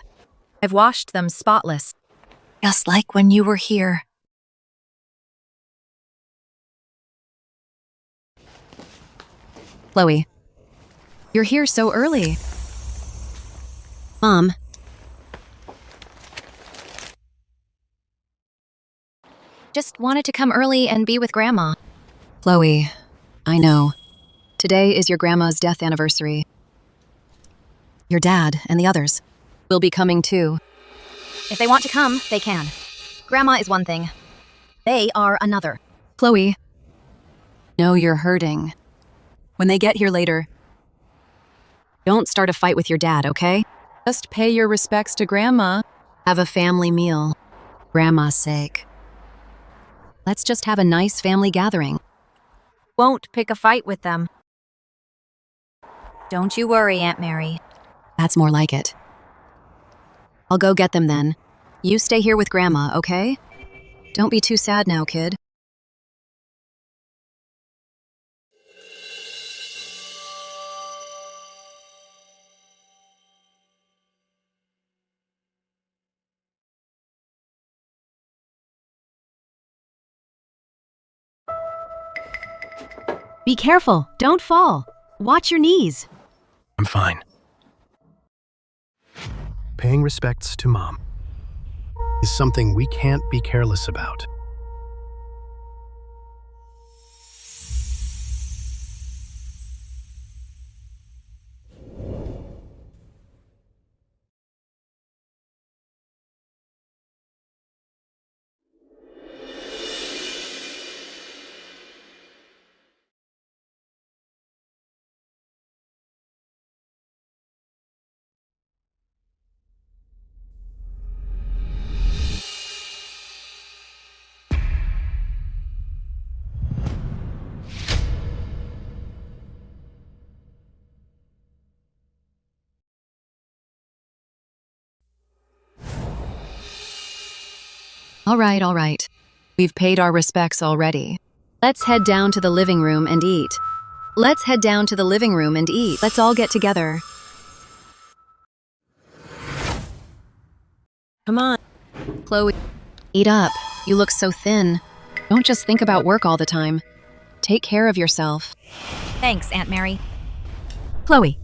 I've washed them spotless. Just like when you were here. Chloe, you're here so early. Mom. Just wanted to come early and be with Grandma. Chloe, I know. Today is your grandma's death anniversary. Your dad and the others. will be coming too. If they want to come, they can. Grandma is one thing. They are another. Chloe, no, you're hurting. When they get here later, don't start a fight with your dad, okay? Just pay your respects to Grandma. Have a family meal. Grandma's sake. Let's just have a nice family gathering. Won't pick a fight with them. Don't you worry, Aunt Mary. That's more like it. I'll go get them then. You stay here with Grandma, okay? Don't be too sad now, kid. Be careful, don't fall. Watch your knees. I'm fine. Paying respects to Mom is something we can't be careless about. All right. We've paid our respects already. Let's head down to the living room and eat. Let's all get together. Come on. Chloe, eat up. You look so thin. Don't just think about work all the time. Take care of yourself. Thanks, Aunt Mary. Chloe.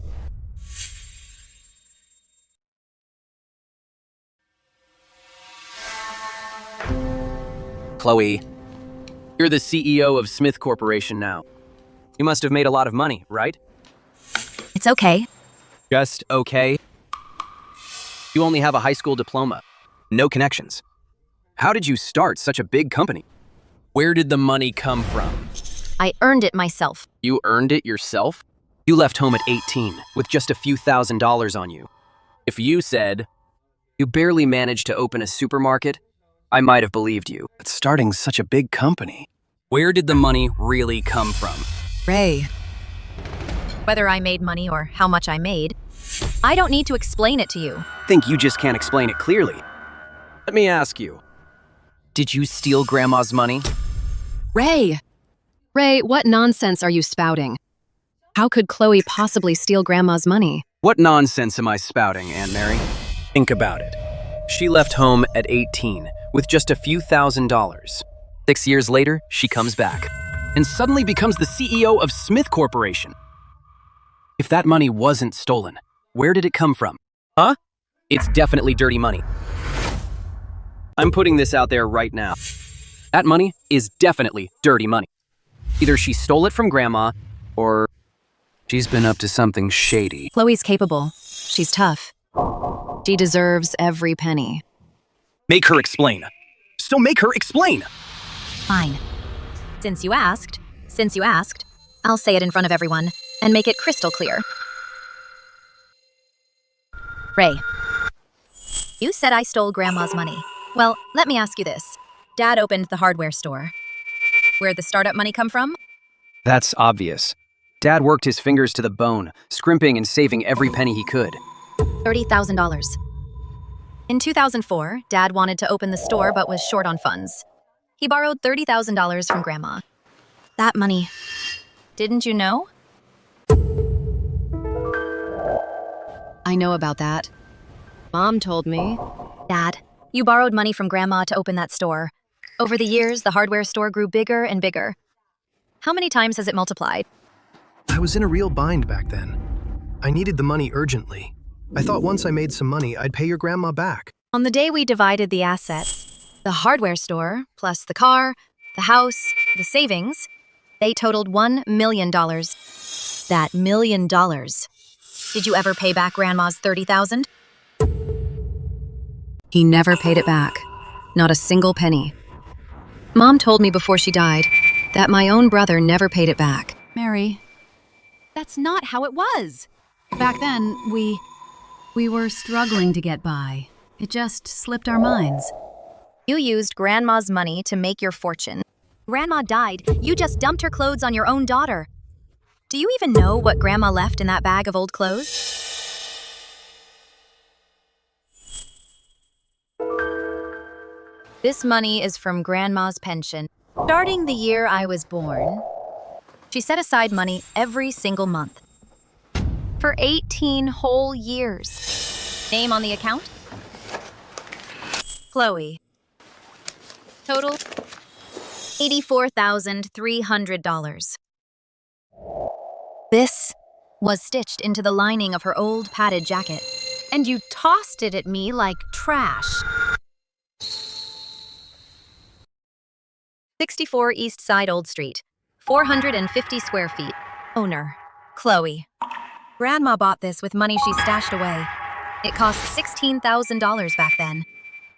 Chloe, you're the CEO of Smith Corporation now. You must have made a lot of money, right? It's okay. Just okay? You only have a high school diploma. No connections. How did you start such a big company? Where did the money come from? I earned it myself. You earned it yourself? You left home at 18 with just a few $1,000s on you. If you said, you barely managed to open a supermarket, I might have believed you. But starting such a big company, where did the money really come from? Ray. Whether I made money or how much I made, I don't need to explain it to you. Think you just can't explain it clearly. Let me ask you, did you steal Grandma's money? Ray, what nonsense are you spouting? How could Chloe possibly steal Grandma's money? What nonsense am I spouting, Aunt Mary? Think about it. She left home at 18 with just a few $1,000s. 6 years later, she comes back and suddenly becomes the CEO of Smith Corporation. If that money wasn't stolen, where did it come from? Huh? It's definitely dirty money. I'm putting this out there right now. That money is definitely dirty money. Either she stole it from Grandma, or she's been up to something shady. Chloe's capable. She's tough. She deserves every penny. Make her explain. So make her explain! Fine. Since you asked, I'll say it in front of everyone and make it crystal clear. Ray, you said I stole Grandma's money. Well, let me ask you this. Dad opened the hardware store. Where'd the startup money come from? That's obvious. Dad worked his fingers to the bone, scrimping and saving every penny he could. $30,000. In 2004, Dad wanted to open the store but was short on funds. He borrowed $30,000 from Grandma. That money. Didn't you know? I know about that. Mom told me. Dad, you borrowed money from Grandma to open that store. Over the years, the hardware store grew bigger and bigger. How many times has it multiplied? I was in a real bind back then. I needed the money urgently. I thought once I made some money, I'd pay your grandma back. On the day we divided the assets, the hardware store, plus the car, the house, the savings, they totaled $1 million. That $1 million. Did you ever pay back Grandma's $30,000? He never paid it back. Not a single penny. Mom told me before she died that my own brother never paid it back. Mary, that's not how it was. Back then, we were struggling to get by. It just slipped our minds. You used Grandma's money to make your fortune. Grandma died. You just dumped her clothes on your own daughter. Do you even know what Grandma left in that bag of old clothes? This money is from Grandma's pension. Starting the year I was born, she set aside money every single month. For 18 whole years. Name on the account? Chloe. Total $84,300. This was stitched into the lining of her old padded jacket. And you tossed it at me like trash. 64 East Side Old Street, 450 square feet. Owner, Chloe. Grandma bought this with money she stashed away. It cost $16,000 back then.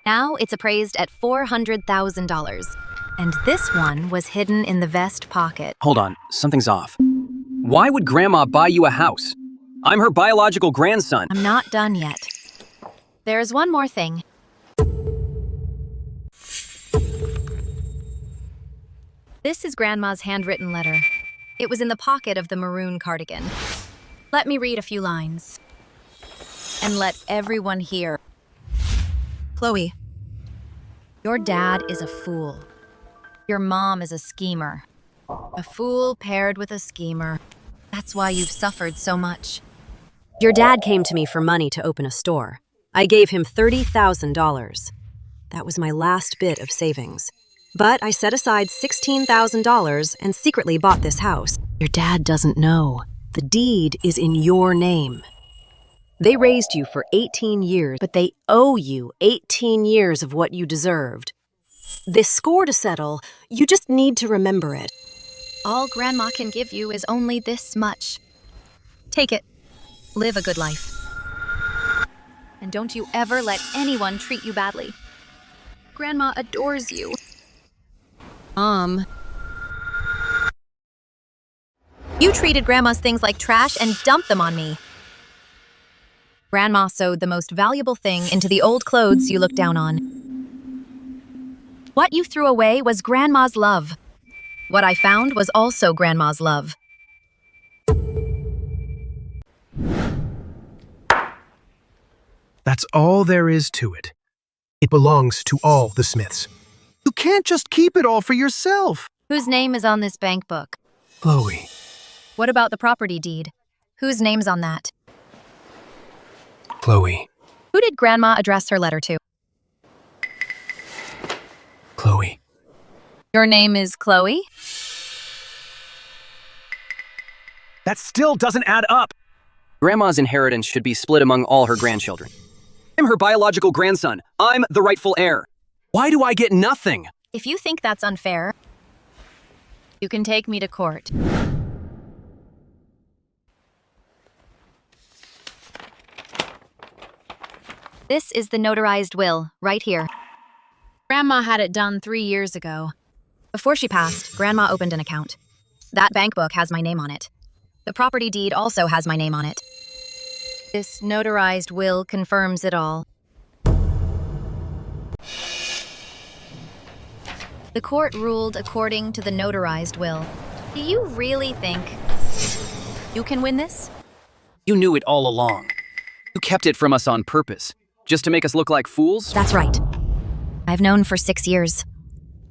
Now it's appraised at $400,000. And this one was hidden in the vest pocket. Hold on, something's off. Why would Grandma buy you a house? I'm her biological grandson. I'm not done yet. There's one more thing. This is Grandma's handwritten letter. It was in the pocket of the maroon cardigan. Let me read a few lines. And let everyone hear. Chloe, your dad is a fool. Your mom is a schemer. A fool paired with a schemer. That's why you've suffered so much. Your dad came to me for money to open a store. I gave him $30,000. That was my last bit of savings. But I set aside $16,000 and secretly bought this house. Your dad doesn't know. The deed is in your name. They raised you for 18 years, but they owe you 18 years of what you deserved. This score to settle, you just need to remember it. All Grandma can give you is only this much. Take it. Live a good life. And don't you ever let anyone treat you badly. Grandma adores you. You treated Grandma's things like trash and dumped them on me. Grandma sewed the most valuable thing into the old clothes you looked down on. What you threw away was Grandma's love. What I found was also Grandma's love. That's all there is to it. It belongs to all the Smiths. You can't just keep it all for yourself. Whose name is on this bank book? Chloe. What about the property deed? Whose name's on that? Chloe. Who did Grandma address her letter to? Chloe. Your name is Chloe? That still doesn't add up. Grandma's inheritance should be split among all her grandchildren. I'm her biological grandson. I'm the rightful heir. Why do I get nothing? If you think that's unfair, you can take me to court. This is the notarized will, right here. Grandma had it done 3 years ago. Before she passed, Grandma opened an account. That bank book has my name on it. The property deed also has my name on it. This notarized will confirms it all. The court ruled according to the notarized will. Do you really think you can win this? You knew it all along. You kept it from us on purpose, just to make us look like fools? That's right. I've known for 6 years.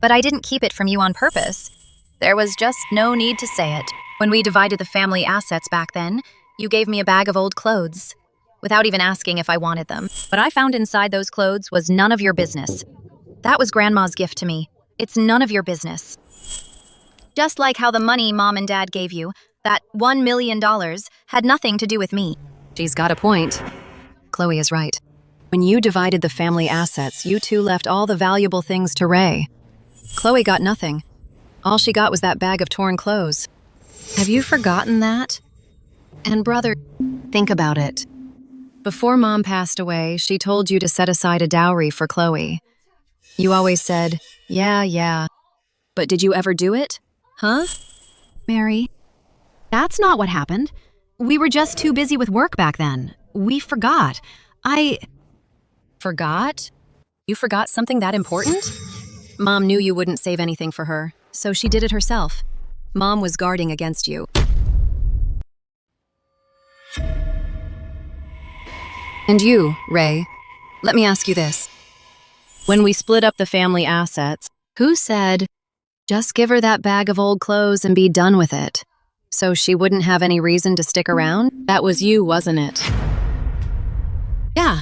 But I didn't keep it from you on purpose. There was just no need to say it. When we divided the family assets back then, you gave me a bag of old clothes, without even asking if I wanted them. What I found inside those clothes was none of your business. That was Grandma's gift to me. It's none of your business. Just like how the money Mom and Dad gave you, that $1 million, had nothing to do with me. She's got a point. Chloe is right. When you divided the family assets, you two left all the valuable things to Ray. Chloe got nothing. All she got was that bag of torn clothes. Have you forgotten that? And brother, think about it. Before Mom passed away, she told you to set aside a dowry for Chloe. You always said, yeah. But did you ever do it? Huh? Mary, that's not what happened. We were just too busy with work back then. We forgot. Forgot? You forgot something that important? Mom knew you wouldn't save anything for her, so she did it herself. Mom was guarding against you. And you, Ray, let me ask you this. When we split up the family assets, who said, just give her that bag of old clothes and be done with it, so she wouldn't have any reason to stick around? That was you, wasn't it? Yeah.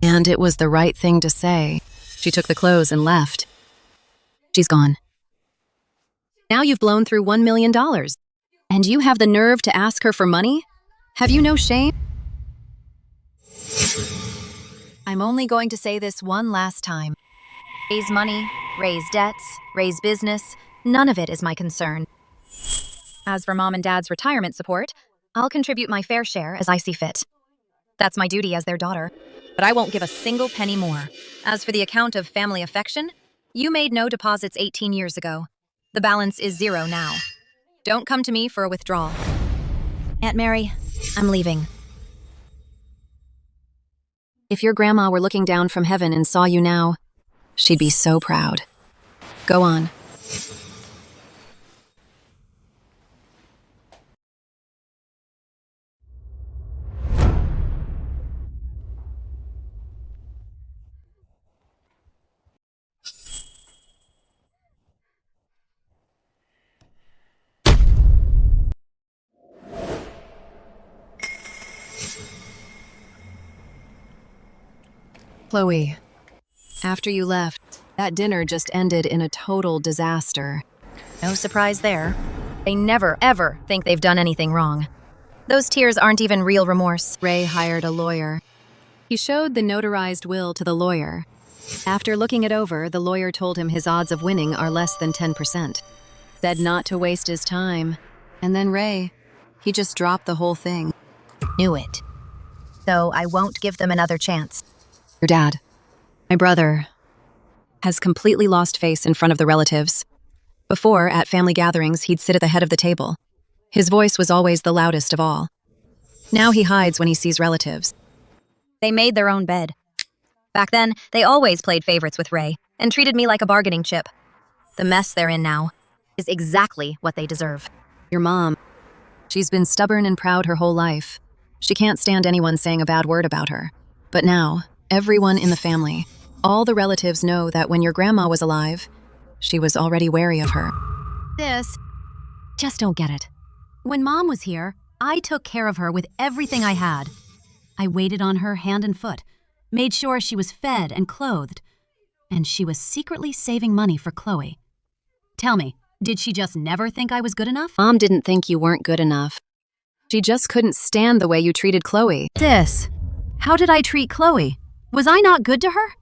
And it was the right thing to say. She took the clothes and left. She's gone. Now you've blown through $1 million. And you have the nerve to ask her for money? Have you no shame? I'm only going to say this one last time. Raise money, raise debts, raise business, none of it is my concern. As for Mom and Dad's retirement support, I'll contribute my fair share as I see fit. That's my duty as their daughter, but I won't give a single penny more. As for the account of family affection, you made no deposits 18 years ago. The balance is 0 now. Don't come to me for a withdrawal. Aunt Mary, I'm leaving. If your grandma were looking down from heaven and saw you now, she'd be so proud. Go on. Chloe, after you left, that dinner just ended in a total disaster. No surprise there. They never, ever think they've done anything wrong. Those tears aren't even real remorse. Ray hired a lawyer. He showed the notarized will to the lawyer. After looking it over, the lawyer told him his odds of winning are less than 10%. Said not to waste his time. And then Ray, he just dropped the whole thing. Knew it. So I won't give them another chance. Your dad, my brother, has completely lost face in front of the relatives. Before, at family gatherings, he'd sit at the head of the table. His voice was always the loudest of all. Now he hides when he sees relatives. They made their own bed. Back then, they always played favorites with Ray and treated me like a bargaining chip. The mess they're in now is exactly what they deserve. Your mom, she's been stubborn and proud her whole life. She can't stand anyone saying a bad word about her. But now, everyone in the family, all the relatives know that when your grandma was alive, she was already wary of her. Sis, just don't get it. When Mom was here, I took care of her with everything I had. I waited on her hand and foot, made sure she was fed and clothed, and she was secretly saving money for Chloe. Tell me, did she just never think I was good enough? Mom didn't think you weren't good enough. She just couldn't stand the way you treated Chloe. Sis, how did I treat Chloe? Was I not good to her?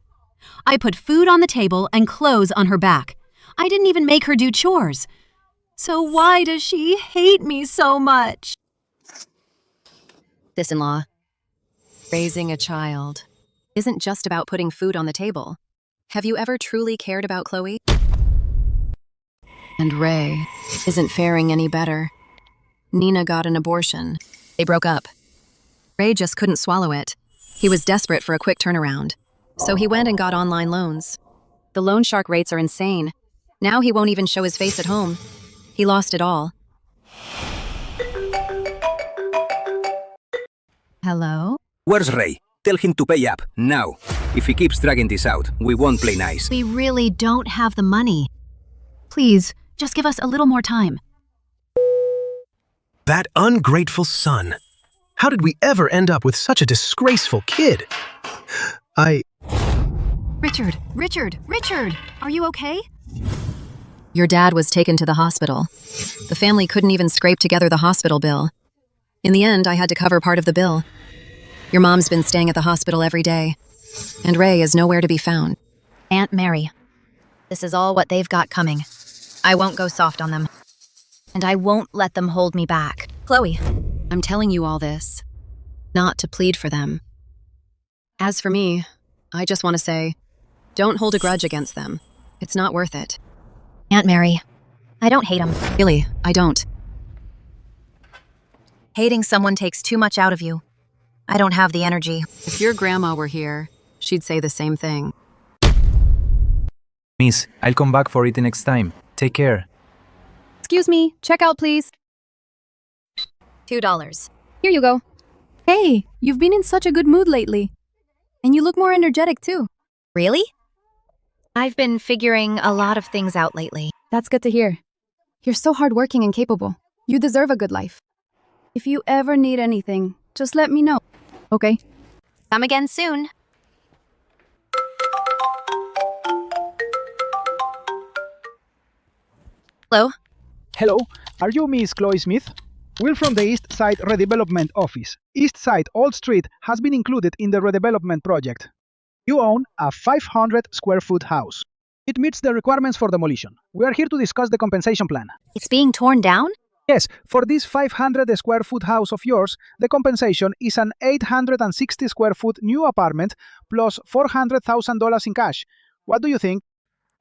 I put food on the table and clothes on her back. I didn't even make her do chores. So why does she hate me so much? Sis-in-law, raising a child isn't just about putting food on the table. Have you ever truly cared about Chloe? And Ray isn't faring any better. Nina got an abortion. They broke up. Ray just couldn't swallow it. He was desperate for a quick turnaround. So he went and got online loans. The loan shark rates are insane. Now he won't even show his face at home. He lost it all. Hello? Where's Ray? Tell him to pay up, now. If he keeps dragging this out, we won't play nice. We really don't have the money. Please, just give us a little more time. That ungrateful son. How did we ever end up with such a disgraceful kid? Richard, are you okay? Your dad was taken to the hospital. The family couldn't even scrape together the hospital bill. In the end, I had to cover part of the bill. Your mom's been staying at the hospital every day, and Ray is nowhere to be found. Aunt Mary, this is all what they've got coming. I won't go soft on them. And I won't let them hold me back. Chloe. I'm telling you all this, not to plead for them, As for me, I just want to say, don't hold a grudge against them. It's not worth it. Aunt Mary, I don't hate him. Really, I don't. Hating someone takes too much out of you. I don't have the energy. If your grandma were here, she'd say the same thing. Miss, I'll come back for it next time. Take care. Excuse me, check out please. $2. Here you go. Hey, you've been in such a good mood lately. And you look more energetic too. Really? I've been figuring a lot of things out lately. That's good to hear. You're so hardworking and capable. You deserve a good life. If you ever need anything, just let me know. Okay? Come again soon. Hello? Hello, are you Miss Chloe Smith? We're from the East Side Redevelopment Office. East Side Old Street has been included in the redevelopment project. You own a 500 square foot house. It meets the requirements for demolition. We are here to discuss the compensation plan. It's being torn down? Yes, for this 500 square foot house of yours, the compensation is an 860 square foot new apartment plus $400,000 in cash. What do you think?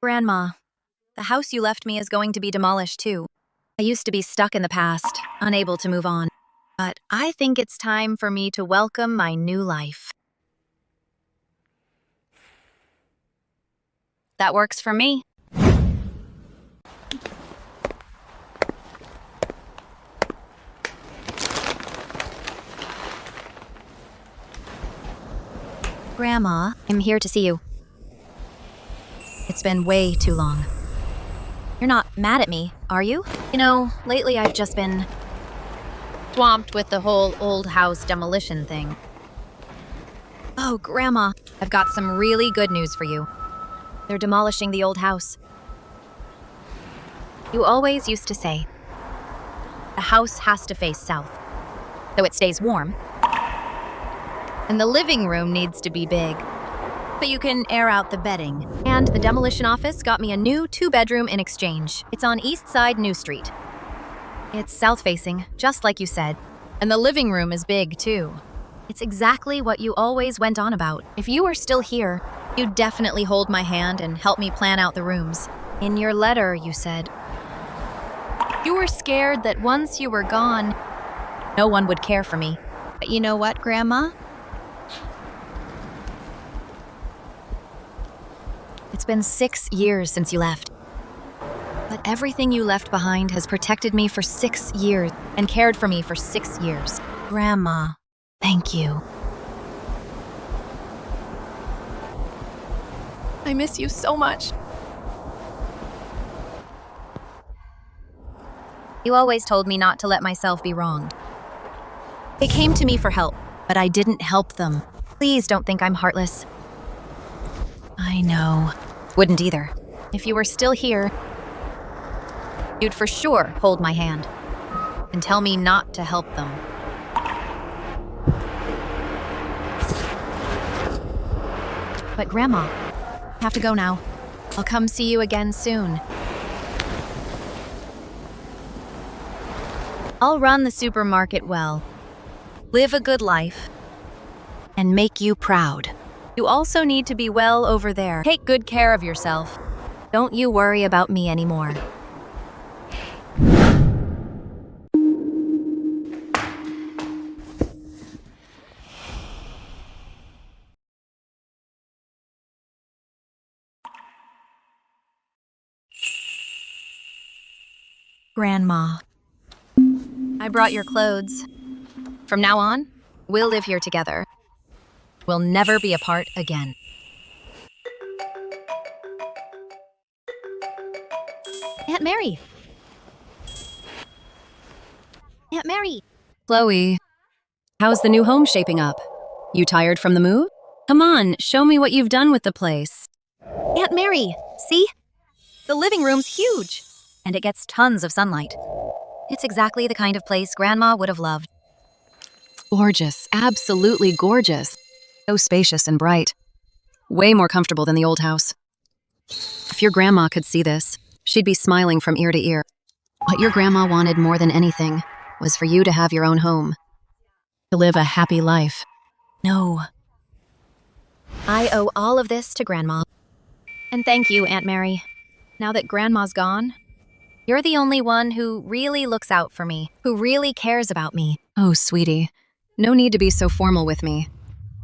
Grandma, the house you left me is going to be demolished too. I used to be stuck in the past, unable to move on. But I think it's time for me to welcome my new life. That works for me. Grandma, I'm here to see you. It's been way too long. You're not mad at me, are you? You know, lately I've just been swamped with the whole old house demolition thing. Oh, Grandma, I've got some really good news for you. They're demolishing the old house. You always used to say, the house has to face south, so it stays warm. And the living room needs to be big, but you can air out the bedding. And the demolition office got me a new 2-bedroom in exchange. It's on East Side New Street. It's south-facing, just like you said. And the living room is big, too. It's exactly what you always went on about. If you were still here, you'd definitely hold my hand and help me plan out the rooms. In your letter, you said, you were scared that once you were gone, no one would care for me. But you know what, Grandma? It's been 6 years since you left. But everything you left behind has protected me for 6 years and cared for me for 6 years. Grandma, thank you. I miss you so much. You always told me not to let myself be wronged. They came to me for help, but I didn't help them. Please don't think I'm heartless. I know. Wouldn't either. If you were still here, you'd for sure hold my hand and tell me not to help them. But Grandma, I have to go now. I'll come see you again soon. I'll run the supermarket well, live a good life, and make you proud. You also need to be well over there. Take good care of yourself. Don't you worry about me anymore. Grandma, I brought your clothes. From now on, we'll live here together. We'll never be apart again. Aunt Mary! Aunt Mary! Chloe, how's the new home shaping up? You tired from the move? Come on, show me what you've done with the place. Aunt Mary, see? The living room's huge, and it gets tons of sunlight. It's exactly the kind of place Grandma would have loved. Gorgeous, absolutely gorgeous. So spacious and bright. Way more comfortable than the old house. If your grandma could see this, she'd be smiling from ear to ear. What your grandma wanted more than anything was for you to have your own home. To live a happy life. No. I owe all of this to Grandma. And thank you, Aunt Mary. Now that Grandma's gone, You're the only one who really looks out for me, who really cares about me. oh, sweetie, no need to be so formal with me.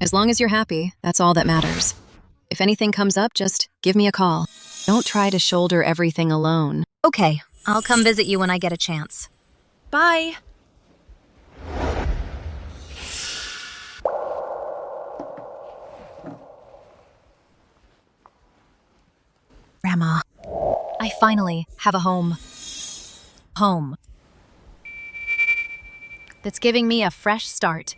As long as you're happy, that's all that matters. If anything comes up, just give me a call. Don't try to shoulder everything alone. Okay, I'll come visit you when I get a chance. Bye. Grandma, I finally have a home. Home. That's giving me a fresh start.